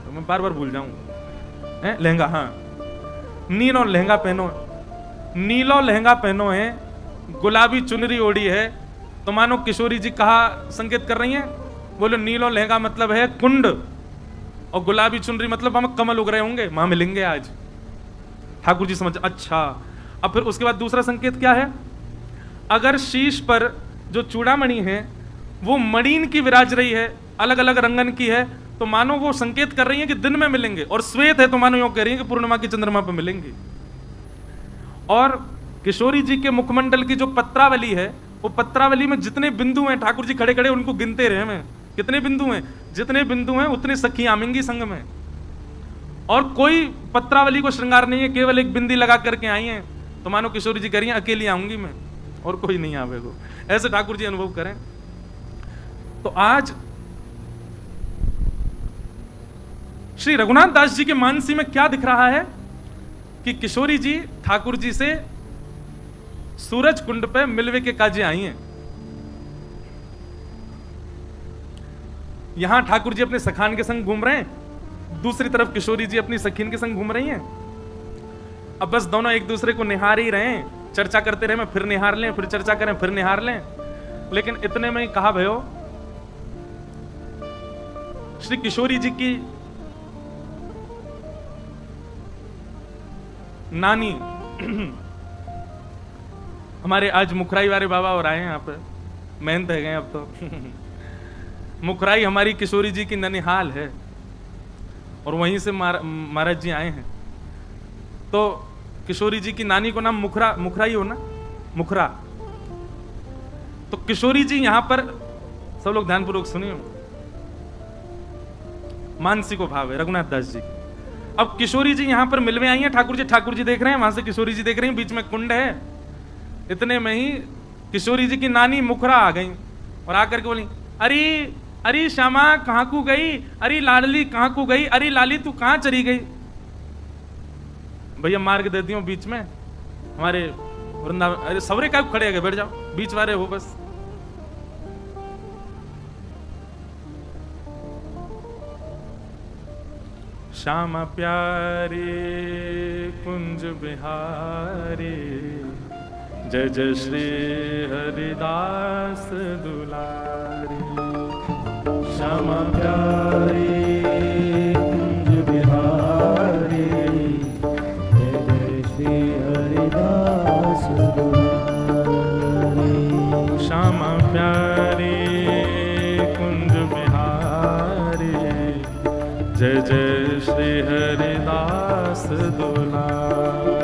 मैं बार बार भूल जाऊं, लहंगा, हाँ, नीलो लहंगा पहनो, नीलो लहंगा पहनो है, गुलाबी चुनरी ओढ़ी है, तो मानो किशोरी जी कहा संकेत कर रही हैं, बोलो नीलो लहंगा मतलब है कुंड, और गुलाबी चुनरी मतलब हम कमल उग रहे होंगे, वहां मिलेंगे आज। ठाकुर जी समझ, अच्छा। अब फिर उसके बाद दूसरा संकेत क्या है? अगर शीश पर जो चूड़ामणि है वो मणिन की विराज रही है, अलग अलग रंगन की है, तो मानो वो संकेत कर रही है कि दिन में मिलेंगे, और श्वेत है तो मानो यूं कह रही है कि पूर्णिमा की चंद्रमा पर मिलेंगे। और किशोरी जी के मुखमंडल की जो पत्रावली है, वो पत्रावली में जितने बिंदु हैं, ठाकुर जी खड़े खड़े उनको गिनते रहे हैं, कितने बिंदु हैं, जितने बिंदु हैं उतने सखी आमेंगी संग में। और कोई पत्रावली को श्रृंगार नहीं है, केवल एक बिंदी लगा करके आई हैं, तो मानो किशोरी जी कह रही हैं अकेली आऊंगी मैं, और कोई नहीं आवेगा। ऐसे ठाकुर जी अनुभव करें। तो आज श्री रघुनाथ दास जी के मानसी में क्या दिख रहा है कि किशोरी जी ठाकुर जी से सूरज कुंड पे मिलवे के काजे आई हैं। यहां ठाकुर जी अपने सखान के संग घूम रहे हैं, दूसरी तरफ किशोरी जी अपनी सखीन के संग घूम रही हैं। अब बस दोनों एक दूसरे को निहार ही रहे हैं, चर्चा करते रहे, मैं फिर निहार लें, फिर चर्चा करें, फिर निहार लें। लेकिन इतने में ही कहा भयो, श्री किशोरी जी की नानी हमारे आज मुखराई वाले बाबा और आए हैं यहाँ पे, मेहनत है गए अब तो मुखराई हमारी किशोरी जी की ननिहाल है, और वहीं से महाराज जी आए हैं। तो किशोरी जी की नानी को नाम मुखराई हो ना, मुखरा। तो किशोरी जी यहां पर, सब लोग ध्यानपूर्वक सुनिए, मानसी को भाव है रघुनाथ दास जी। अब किशोरी जी यहां पर मिलवे आई हैं, ठाकुर जी देख रहे हैं, वहां से किशोरी जी देख रही हैं, बीच में कुंड है। इतने में ही किशोरी जी की नानी मुखरा आ गई और आकर के बोली, अरे अरे श्यामा कहां को गई, अरे लाडली कहां को गई, अरे लाली तू कहां चली गई। भैया मार्ग देती हूँ बीच में, हमारे वृंदावन, अरे सवरे का खड़े गए, बैठ जाओ, बीच वाले हो बस। श्यामा प्यारे कुंज बिहारी, जय जय श्री हरिदास दुलारी। श्यामा प्यारे कुंज बिहारी, जय जय श्री हरिदास दुलारी। श्यामा प्यारे कुंज बिहारी, जय जय श्री हरिदास दुलारी।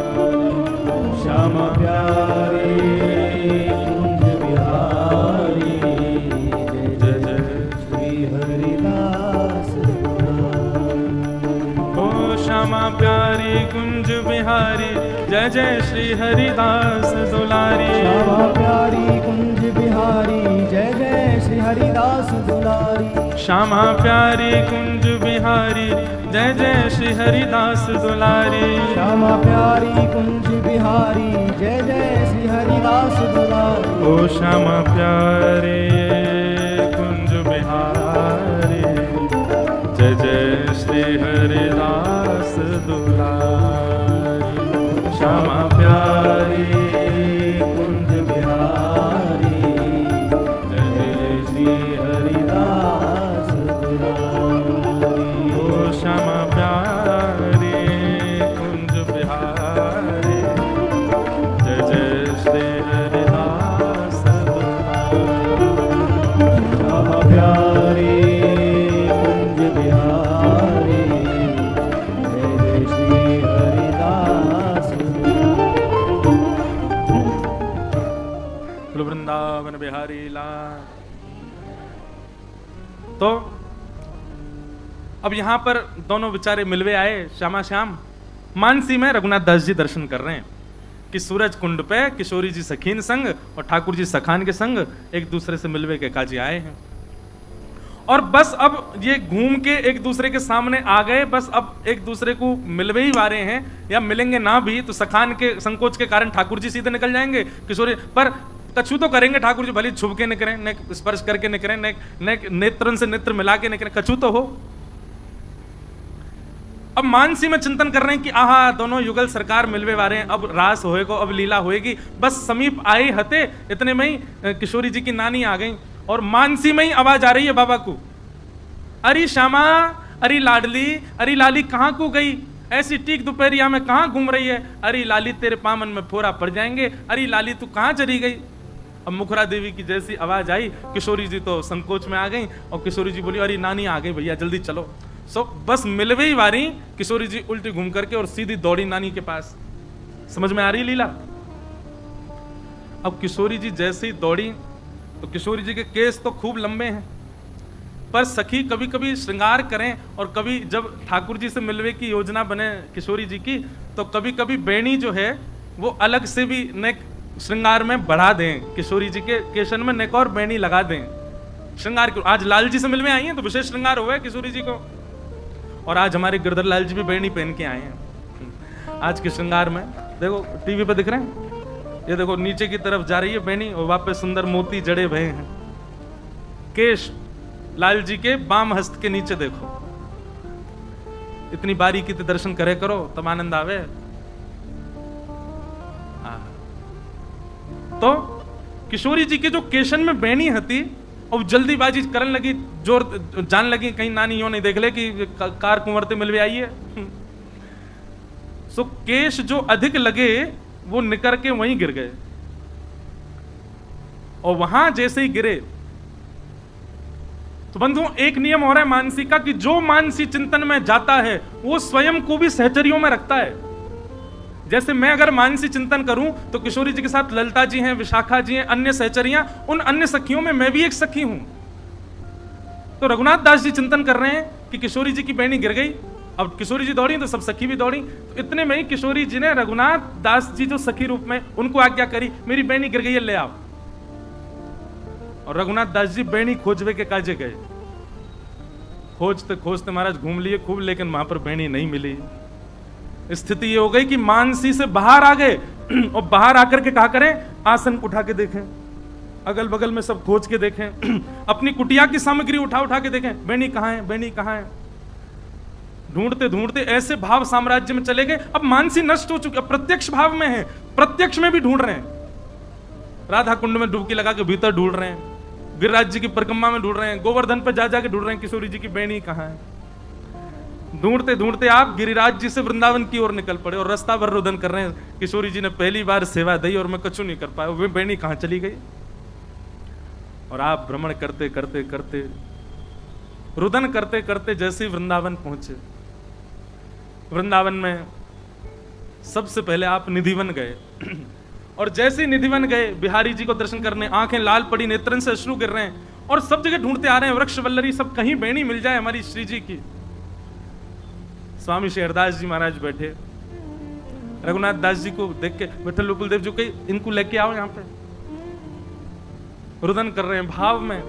श्यामा प्यारे कुंज बिहारी, जय जय श्री हरिदास दुलारी। ओ श्यामा प्यारे कुंज बिहारी, जय जय श्री हरिदास दुलारी। श्यामा प्यारी कुंज बिहारी जय जय श्री हरिदास दुलारी। श्यामा प्यारी कुंज बिहारी जय जय श्री हरिदास दुलारी। श्यामा प्यारी कुंज बिहारी जय जय श्री हरिदास दुलारी। ओ श्यामा प्यारे कुंज बिहारी जय जय श्री हरिदास दुलारी। श्यामा प्यारी कुंज बिहारी जय जय श्री हरिदास दुलारी। ओ श्यामा प्यारी कुंज बिहारी जय जय श्री हरिदास दुलारी। श्यामा प्यारी कुंज बिहारी जय जय श्री हरिदास बोलो वृंदावन बिहारी लाल। तो अब यहां पर दोनों बेचारे मिलवे आए, श्यामा श्याम। मानसी में रघुनाथ दास जी दर्शन कर रहे हैं कि सूरज कुंड पे किशोरी जी सखीन संग और ठाकुर जी सखान के संग एक दूसरे से मिलवे के काजी आए हैं। और बस अब ये घूम के एक दूसरे के सामने आ गए, बस अब एक दूसरे को मिलवे ही वारे हैं, या मिलेंगे ना भी तो सखान के संकोच के कारण ठाकुर जी सीधे निकल जाएंगे, किशोरी पर कछु तो करेंगे ठाकुर जी, भले छुप के निकले, नेक स्पर्श करके निकले, नेक नेत्रन से नेत्र मिला के निकले, कछु तो हो। अब मानसी में चिंतन कर रहे हैं कि आहा दोनों युगल सरकार मिलवे वारे हैं, अब रास होएगा, अब लीला होएगी। बस समीप आए हते इतने में ही किशोरी जी की नानी आ गई और मानसी में ही आवाज आ रही है बाबा को, अरे श्यामा, अरे लाडली, अरे लाली कहाँ को गई, ऐसी टीक दोपहरिया में कहाँ घूम रही है, अरे लाली तेरे पामन में फोरा पड़ जाएंगे, अरे लाली तू कहाँ चली गई। अब मुखरा देवी की जैसी आवाज आई, किशोरी जी तो संकोच में आ गई और किशोरी जी बोली अरे नानी आ गई भैया जल्दी चलो। बस मिलवे ही वारी किशोरी जी उल्टी घूम करके और सीधी दौड़ी नानी के पास। समझ में आ रही लीला। अब किशोरी जी जैसे ही दौड़ी तो किशोरी जी के केस तो खूब लंबे हैं, पर सखी कभी कभी श्रृंगार करें और कभी जब ठाकुर जी से मिलवे की योजना बने किशोरी जी की, तो कभी कभी बेणी जो है वो अलग से भी नेक श्रृंगार में बढ़ा दें, किशोरी जी के केशन में नेक और बेणी लगा दें श्रृंगार की। आज लाल जी से मिलवे आई हैं तो विशेष श्रृंगार हुआ है किशोरी जी को, और आज हमारे गिरधर लाल जी भी बेणी पहन के आए हैं। आज के श्रृंगार में देखो टीवी पे दिख रहे हैं, ये देखो नीचे की तरफ जा रही है बेणी और वापस सुंदर मोती जड़े भये हैं। केश लाल जी के बाम हस्त के नीचे देखो, इतनी बारीकी से दर्शन करे करो तब आनंद आवे। तो किशोरी जी के जो केशन में बेणी हती और जल्दीबाजी करने लगी, जोर जान लगी कहीं नानी यो नहीं देख ले कि कार कुंवरते मिलवे आई है। सो केश जो अधिक लगे वो निकर के वहीं गिर गए, और वहां जैसे ही गिरे तो बंधुओं एक नियम हो रहा है मानसी का कि जो मानसी चिंतन में जाता है वो स्वयं को भी सहचरियों में रखता है। जैसे मैं अगर मानसी चिंतन करूं तो किशोरी जी के साथ ललिता जी हैं, विशाखा जी हैं, अन्य सहचरियां, उन अन्य सखियों में मैं भी एक सखी हूं। तो रघुनाथ दास जी चिंतन कर रहे हैं कि किशोरी जी की बेणी गिर गई, अब किशोरी जी दौड़ी तो सब सखी भी दौड़ी। तो इतने में ही किशोरी जी ने रघुनाथ दास जी जो सखी रूप में उनको आज्ञा करी, मेरी बेणी गिर गई है ले आओ। और रघुनाथ दास जी बेणी खोजवे के काजे गए, खोजते खोजते महाराज घूम लिए खूब, लेकिन वहां पर बेणी नहीं मिली। स्थिति ये हो गई कि मानसी से बाहर आ गए और बाहर आकर के कहा करें, आसन उठा के देखें, अगल बगल में सब खोज के देखें, अपनी कुटिया की सामग्री उठा उठा के देखें, बेणी कहाँ है, बेणी कहाँ है। ढूंढते ढूंढते ऐसे भाव साम्राज्य में चले गए। अब मानसी नष्ट हो चुकी, अब प्रत्यक्ष भाव में है, प्रत्यक्ष में भी ढूंढ रहे हैं, राधा कुंड में डुबकी लगा के भीतर ढूंढ रहे हैं, गिरिराज जी की परिक्रमा में ढूंढ रहे हैं, गोवर्धन पे जा जाके ढूंढ रहे हैं किशोरी जी की बेणी कहाँ है। ढूंढते ढूंढते आप गिरिराज जी से वृंदावन की ओर निकल पड़े और रास्ता भर रुदन कर रहे हैं। किशोरी जी ने पहली बार सेवा दी और मैं कछु नहीं कर पाया, वे बेणी कहाँ चली गई। और आप भ्रमण करते करते करते रुदन करते करते जैसे वृंदावन पहुंचे, वृंदावन में सबसे पहले आप निधिवन गए और जैसे ही निधिवन गए बिहारी जी को दर्शन करने, आंखें लाल पड़ी, नेत्रन से अश्रु गिर रहे हैं और सब जगह ढूंढते आ रहे हैं वृक्ष वल्लरी सब, कहीं बेणी मिल जाए हमारी श्री जी की। स्वामी शेरदास जी महाराज बैठे, रघुनाथ दास जी को देख के विठल विपुल देव जी कही, इनको लेके आओ यहाँ पे। रुदन कर रहे हैं भाव में,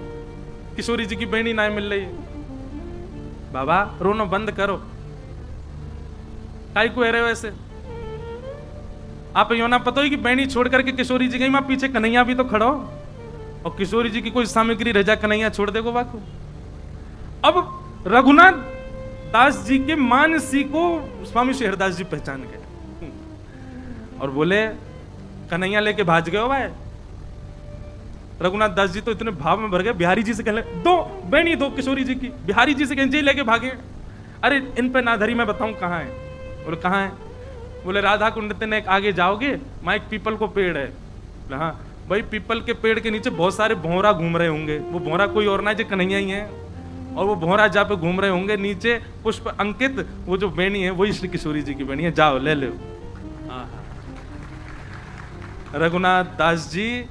किशोरी जी की बेणी ना मिल रही है। बाबा रोनो बंद करो, काई को रहे हो ऐसे? आप यो ना पता ही कि बेणी छोड़ करके किशोरी जी गई, मां पीछे कन्हैया भी तो खड़ो, और किशोरी जी की कोई सामग्री रजा कन्हैया छोड़ देगो बाको। अब रघुनाथ दास जी के मानसी को स्वामी शेरदास जी पहचान गए और बोले, कन्हैया लेके भाज गए हो भाई। रघुनाथ दास जी तो इतने भाव में भर गए, बिहारी जी से कहने दो बेणी दो किशोरी जी की। बिहारी जी से कहने लेके भागे। अरे इन पे नाधरी मैं बताऊं कहाँ है? बोले कहाँ है? बोले राधा कुंड ने आगे जाओगे, वहां एक पीपल को पेड़ है। हाँ भाई, पीपल के पेड़ के नीचे बहुत सारे भौरा घूम रहे होंगे। वो भौरा कोई और ना है, जो कन्हैया ही है। और वो भौरा जहाँ पे घूम रहे होंगे, नीचे पुष्प अंकित वो जो बेणी है वही श्री किशोरी जी की बेणी है, जाओ ले लो। रघुनाथ दास जी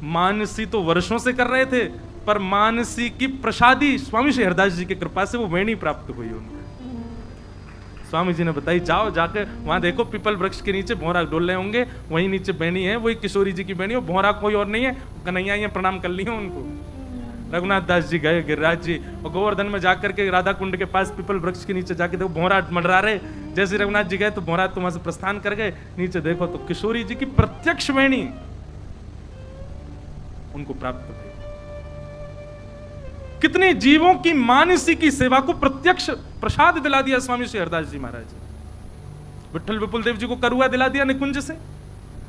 मानसी तो वर्षों से कर रहे थे, पर मानसी की प्रसादी स्वामी शेरदास जी की कृपा से वो बेणी प्राप्त हुई उनको। स्वामी जी ने बताई, जाओ जाकर वहां देखो पीपल वृक्ष के नीचे भौरा डोल रहे होंगे, वही नीचे बेणी है, वही किशोरी जी की बेणी है। भौरा कोई और नहीं है, कन्हैया ये प्रणाम कर लियो उनको। रघुनाथ दास जी गए गिरिराज जी और गोवर्धन में जाकर के राधा कुंड के पास पीपल वृक्ष के नीचे जाके देखो भौरा मंडरा रहे। जैसे रघुनाथ जी गए तो भौरा तो वहां से प्रस्थान कर गए। नीचे देखो तो किशोरी जी की प्रत्यक्ष बेणी उनको प्राप्त हुई। कितने जीवों की मानसी की सेवा को प्रत्यक्ष प्रसाद दिला दिया स्वामी श्री हरदास जी महाराज। विठल विपुल देव जी को करुआ दिला दिया निकुंज से।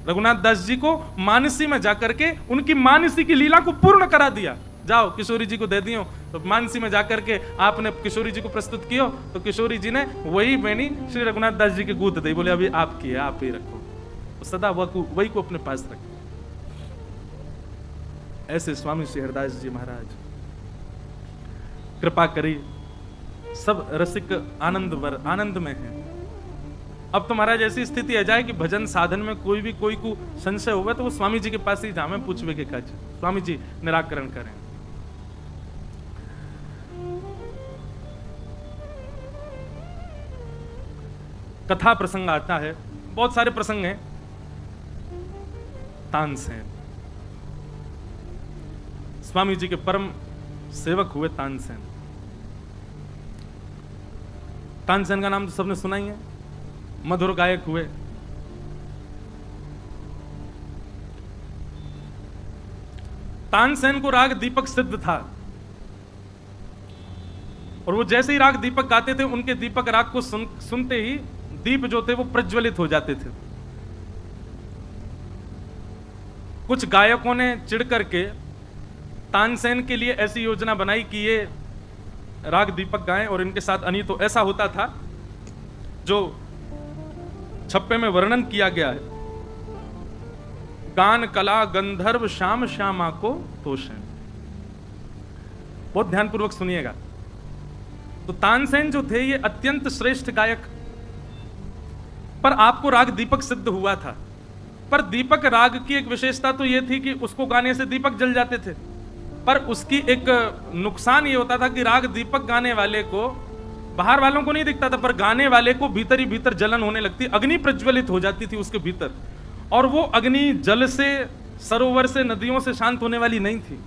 रघुनाथ दास जी को मानसी में जाकर के उनकी मानसी की लीला को पूर्ण करा दिया। जाओ किशोरी जी को दे दियो। तो मानसी में जाकर के आपने किशोरी जी को प्रस्तुत किया, तो किशोरी जी ने वही बेणी श्री रघुनाथ दास जी के गूंथ दी। बोले अभी आपकी है, आप ही रखो, तो सदा वही को अपने पास रखो। ऐसे स्वामी श्री हरदास जी महाराज कृपा करी, सब रसिक आनंद में है। अब तो महाराज ऐसी स्थिति आ जाए कि भजन साधन में कोई भी कोई को संशय होगा तो वो स्वामी जी के पास ही जामे पूछवे के काज, स्वामी जी निराकरण करें। कथा प्रसंग आता है, बहुत सारे प्रसंग हैं। तानसेन स्वामी जी के परम सेवक हुए। तानसेन का नाम तो सबने सुना ही है, मधुर गायक हुए। तानसेन को राग दीपक सिद्ध था, और वो जैसे ही राग दीपक गाते थे, उनके दीपक राग को सुनते ही दीप जो थे वो प्रज्वलित हो जाते थे। कुछ गायकों ने चिढ़ करके तानसेन के लिए ऐसी योजना बनाई कि ये राग दीपक गाएं, और इनके साथ अनी तो ऐसा होता था जो छप्पे में वर्णन किया गया है। गान कला गंधर्व श्याम श्यामा को तोषण। बहुत ध्यानपूर्वक सुनिएगा। तो तानसेन जो थे ये अत्यंत श्रेष्ठ गायक, पर आपको राग दीपक सिद्ध हुआ था। पर दीपक राग की एक विशेषता तो ये थी कि उसको गाने से दीपक जल जाते थे, पर उसकी एक नुकसान ये होता था कि राग दीपक गाने वाले को बाहर वालों को नहीं दिखता था, पर गाने वाले को भीतर ही भीतर जलन होने लगती, अग्नि प्रज्वलित हो जाती थी उसके भीतर। और वो अग्नि जल से, सरोवर से, नदियों से शांत होने वाली नहीं थी।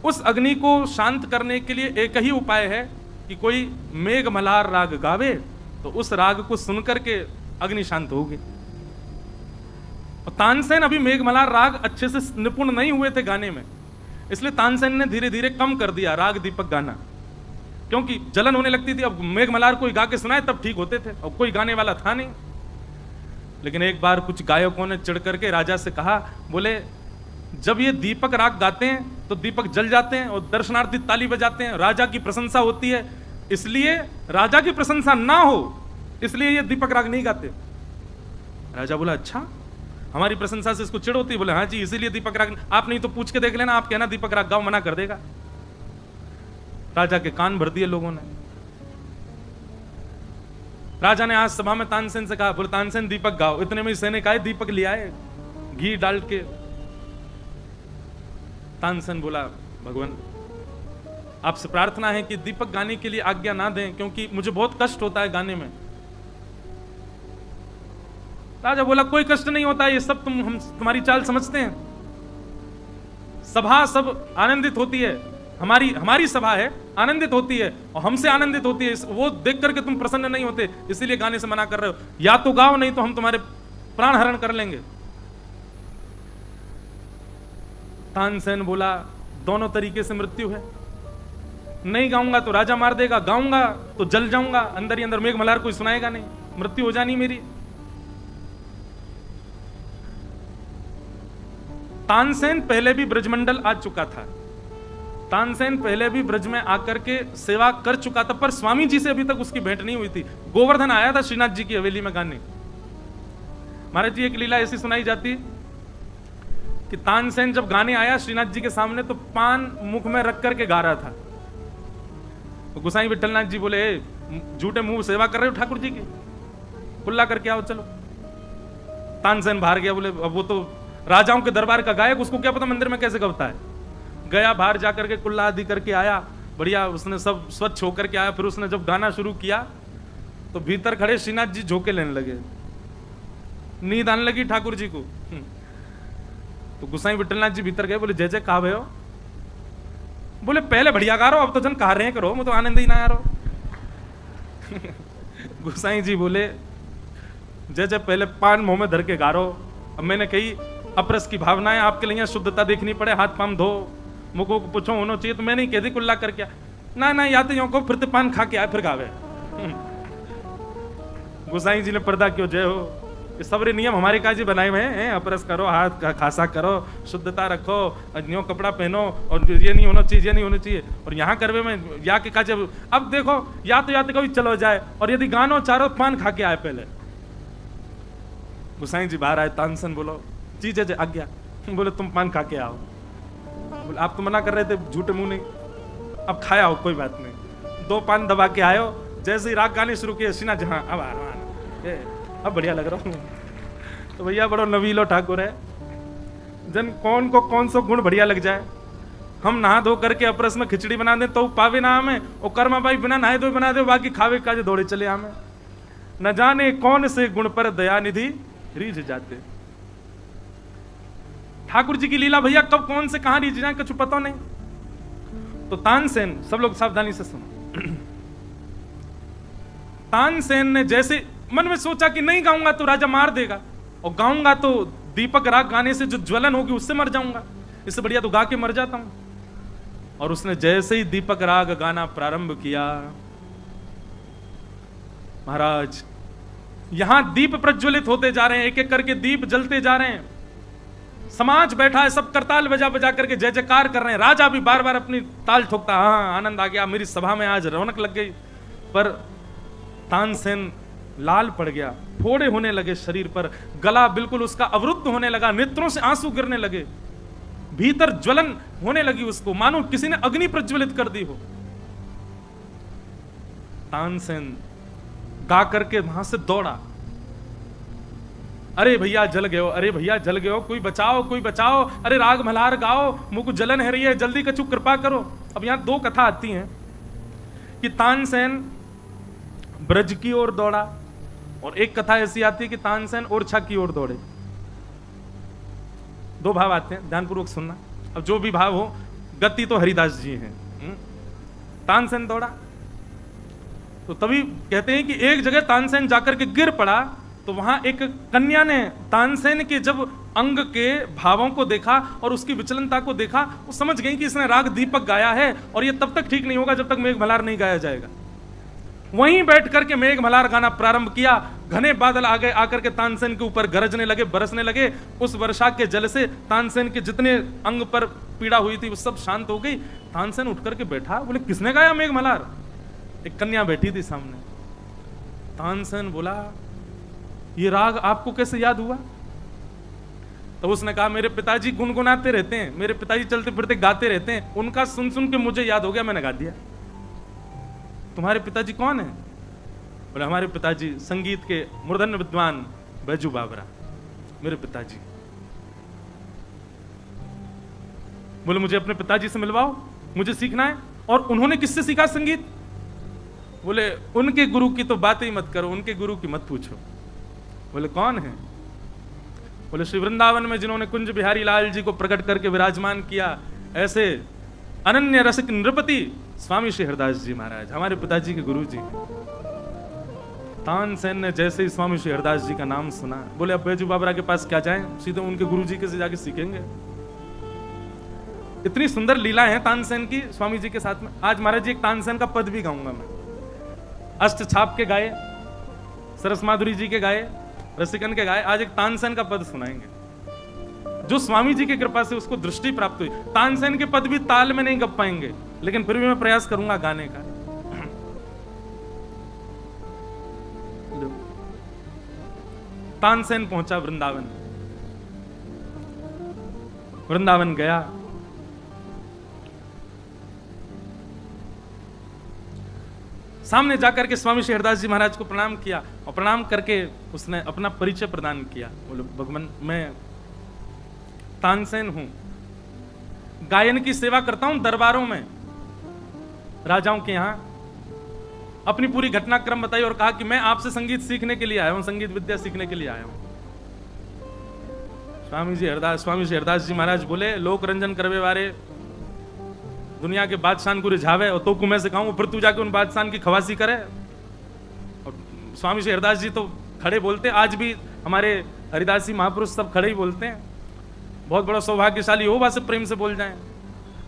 उस अग्नि को शांत करने के लिए एक ही उपाय है कि कोई मेघ मल्हार राग गावे, तो उस राग को सुनकर के अग्नि शांत होगी। और तानसेन अभी मेघ मल्हार राग अच्छे से निपुण नहीं हुए थे गाने में, इसलिए तानसेन ने धीरे धीरे कम कर दिया राग दीपक गाना, क्योंकि जलन होने लगती थी। अब मेघ मल्हार कोई गा के सुनाए तब ठीक होते थे, अब कोई गाने वाला था नहीं। लेकिन एक बार कुछ गायकों ने चिढ़ करके राजा से कहा, बोले जब ये दीपक राग गाते हैं तो दीपक जल जाते हैं और दर्शनार्थी ताली बजाते हैं, राजा की प्रशंसा होती है, इसलिए राजा की प्रशंसा ना हो इसलिए ये दीपक राग नहीं गाते। राजा बोला अच्छा, हमारी प्रशंसा से इसको चिढ़ होती है? बोले हाँ जी, इसीलिए दीपक राग। आप नहीं तो पूछ के देख लेना, आप कहना दीपक राग गाओ, मना कर देगा। राजा के कान भर दिए लोगों ने। राजा ने आज सभा में तानसेन से कहा, बोले तानसेन दीपक गाओ। इतने में सैनिक आए, दीपक ले आए घी डाल के। तानसेन बोला, भगवान आपसे प्रार्थना है कि दीपक गाने के लिए आज्ञा ना दें, क्योंकि मुझे बहुत कष्ट होता है गाने में। राजा बोला कोई कष्ट नहीं होता, ये सब हम तुम्हारी चाल समझते हैं। सभा सब आनंदित होती है, हमारी सभा है, आनंदित होती है और हमसे आनंदित होती है, वो देख करके तुम प्रसन्न नहीं होते, इसीलिए गाने से मना कर रहे हो। या तो गाओ, नहीं तो हम तुम्हारे प्राण हरण कर लेंगे। तानसेन बोला दोनों तरीके से मृत्यु है, नहीं गाऊंगा तो राजा मार देगा, गाऊंगा तो जल जाऊंगा, अंदर ही अंदर मेघमल्हार कोई सुनाएगा नहीं, मृत्यु हो जानी मेरी। तानसेन पहले भी ब्रजमंडल आ चुका था, तानसेन पहले भी ब्रज में आकर के सेवा कर चुका था, पर स्वामी जी से अभी तक उसकी भेंट नहीं हुई थी। गोवर्धन आया था श्रीनाथ जी की हवेली में गाने। महाराज जी एक लीला ऐसी सुनाई जाती कि तानसेन जब गाने आया श्रीनाथ जी के सामने तो पान मुख में रख करके गा रहा था। तो गोसाई विठलनाथ जी बोले झूठे मुंह सेवा कर रहे हो ठाकुर जी की, कुल्ला करके आओ चलो। तानसेन बाहर गया, बोले अब वो तो राजाओं के दरबार का गायक, उसको क्या पता मंदिर में कैसे गवता है। गया बाहर जाकर के कुल्ला आदि करके आया, बढ़िया उसने सब स्वच्छ होकर के आया। फिर उसने जब गाना शुरू किया तो भीतर खड़े श्रीनाथ जी झोंके लेने लगे, नींद आने लगी ठाकुर जी को। तो गोसाई विठलनाथ जी भीतर गए, बोले जय जय कहा भयो। बोले पहले बढ़िया गा रहो, अब तो जन कहा रहे करो, मैं तो आनंद ही ना आ रहा। गोसाई जी बोले जय जय पहले पान मुंह में धर के गा रहो। अब मैंने कही अपरस की भावनाएं आपके लिए शुद्धता देखनी पड़े, हाथ पाम धो, मुखों को पूछो होना चाहिए, तो मैं नहीं कहती कुल्ला करके ना या तो यो को फिर पान खा के आए फिर गावे। गोसाई जी ने पर्दा क्यों जय हो, ये सबरे नियम हमारे काजी बनाए हुए हैं, अपरस करो, हाथ खासा करो, शुद्धता रखो, न्यो कपड़ा पहनो, और ये नहीं होना चाहिए, ये नहीं होना चाहिए। और यहाँ करवे में या के काजे अब देखो या तो कभी चलो जाए, और यदि गानो चारो पान खा के आए पहले। गोसाई जी बाहर आए, तानसेन बोलो जी जय जय आज्ञा। बोले तुम पान खा के आओ। बोले आप तो मना कर रहे थे झूठे मुंह नहीं, अब खाया हो कोई बात नहीं। 2 पान दबा के आयो, जैसे ही राग गाने शुरू किए सीना जहां अब बढ़िया लग रहा हूँ। तो भैया बड़ो नवीलो ठाकुर है, जन कौन को कौन सा गुण बढ़िया लग जाए। हम नहा धो करके अपरस में खिचड़ी बना दे तो पावे ना हमें, और कर्मा भाई बिना नहाए धोए बना दे, बाकी खावे काजे दौड़े चले हमें। न जाने कौन से गुण पर दया निधि रीझ जाते। ठाकुर जी की लीला भैया कब कौन से कहां रीझ जाए कुछ पता नहीं। तो तानसेन, सब लोग सावधानी से सुनो। तानसेन ने जैसे मन में सोचा कि नहीं गाऊंगा तो राजा मार देगा, और गाऊंगा तो दीपक राग गाने से जो ज्वलन होगी उससे मर जाऊंगा, इससे बढ़िया तो गा के मर जाता हूं। और उसने जैसे ही दीपक राग गाना प्रारंभ किया, महाराज यहां दीप प्रज्वलित होते जा रहे हैं, एक एक करके दीप जलते जा रहे हैं। समाज बैठा है, सब करताल बजा बजा करके जय जयकार कर रहे हैं। राजा भी बार बार अपनी ताल ठोकता, हाँ आनंद आ गया, मेरी सभा में आज रौनक लग गई। पर तानसेन लाल पड़ गया, फोड़े होने लगे शरीर पर, गला बिल्कुल उसका अवरुद्ध होने लगा, नेत्रों से आंसू गिरने लगे, भीतर ज्वलन होने लगी उसको, मानो किसी ने अग्नि प्रज्वलित कर दी हो। तानसेन गा करके वहां से दौड़ा, अरे भैया जल गए हो, अरे भैया जल गए हो, कोई बचाओ कोई बचाओ, अरे राग मल्हार गाओ, मुझ को जलन है रही है, जल्दी कछु कृपा करो। अब यहां 2 कथा आती हैं कि तानसेन ब्रज की ओर दौड़ा, और एक कथा ऐसी आती है कि तानसेन ओरछा की ओर दौड़े। 2 भाव आते हैं, ध्यानपूर्वक सुनना। अब जो भी भाव हो, गति तो हरिदास जी हैं। तानसेन दौड़ा तो तभी कहते हैं कि एक जगह तानसेन जाकर के गिर पड़ा, तो वहां एक कन्या ने तानसेन के जब अंग के भावों को देखा और उसकी विचलनता को देखा, वो समझ गई कि इसने राग दीपक गाया है, और ये तब तक ठीक नहीं होगा जब तक मेघमल्हार नहीं गाया जाएगा। वहीं बैठ करके मेघमल्हार गाना प्रारंभ किया। घने बादल आगे आकर के तानसेन के ऊपर गरजने लगे, बरसने लगे। उस वर्षा के जल से तानसेन के जितने अंग पर पीड़ा हुई थी वो सब शांत हो गई। तानसेन उठ करके बैठा, बोले किसने गाया मेघमल्हार? एक कन्या बैठी थी सामने। तानसेन बोला ये राग आपको कैसे याद हुआ? तो उसने कहा मेरे पिताजी गुनगुनाते रहते हैं, मेरे पिताजी चलते फिरते गाते रहते हैं, उनका सुन सुन के मुझे याद हो गया, मैंने गा दिया। तुम्हारे पिताजी कौन है? बोले हमारे पिताजी संगीत के मूर्धन्य विद्वान बैजू बाबरा, मेरे पिताजी। बोले मुझे अपने पिताजी से मिलवाओ, मुझे सीखना है। और उन्होंने किससे सीखा संगीत? बोले उनके गुरु की तो बात ही मत करो, उनके गुरु की मत पूछो। बोले कौन है? बोले श्री वृंदावन में जिन्होंने कुंज बिहारी लाल जी को प्रकट करके विराजमान किया, ऐसे अनन्य रसिक नृपति स्वामी श्री हरदास जी महाराज, हमारे पिताजी के गुरु जी। तानसेन ने जैसे ही स्वामी श्री हरदास जी का नाम सुना, बोले अब बैजू बाबरा के पास क्या जाएं, सीधे उनके गुरु जी के से जाके सीखेंगे। इतनी सुंदर लीला है तानसेन की स्वामी जी के साथ में। आज महाराज जी एक तानसेन का पद भी गाऊंगा मैं, अष्ट छाप के गाए, सरस माधुरी जी के गाए, रसिकन के गाए, आज एक तानसेन का पद सुनाएंगे जो स्वामी जी की कृपा से उसको दृष्टि प्राप्त हुई। तानसेन के पद भी ताल में नहीं गप पाएंगे, लेकिन फिर भी मैं प्रयास करूंगा गाने का। तानसेन पहुंचा वृंदावन, वृंदावन गया, सामने जाकर के स्वामी श्री हरदास जी महाराज को प्रणाम किया और प्रणाम करके उसने अपना परिचय प्रदान किया। बोले भगवान मैं तानसेन हूं, गायन की सेवा करता हूं दरबारों में, राजाओं के यहां। अपनी पूरी घटनाक्रम बताई और कहा कि मैं आपसे संगीत सीखने के लिए आया हूं, संगीत विद्या सीखने के लिए आया हूं। स्वामी श्री हरदास जी महाराज बोले लोक रंजन करवे वारे दुनिया के बादशाह को रिझावे और तो कुमें से कहूं फिर तू जाके उन बादशाह की खवासी करे। और स्वामी श्री हरदास जी तो खड़े बोलते, आज भी हमारे हरिदासी महापुरुष सब खड़े ही बोलते हैं, बहुत बड़ा सौभाग्यशाली हो वहां से प्रेम से बोल जाए।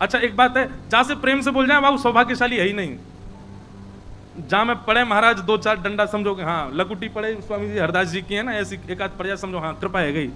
अच्छा एक बात है, जहां से प्रेम से बोल जाए वहां सौभाग्यशाली है ही नहीं। जहां में पढ़े महाराज दो चार डंडा समझो कि हाँ लकुटी पड़े स्वामी जी हरदास जी की है ना, ऐसी एक आध पड़ जाए समझो हाँ कृपा है गई।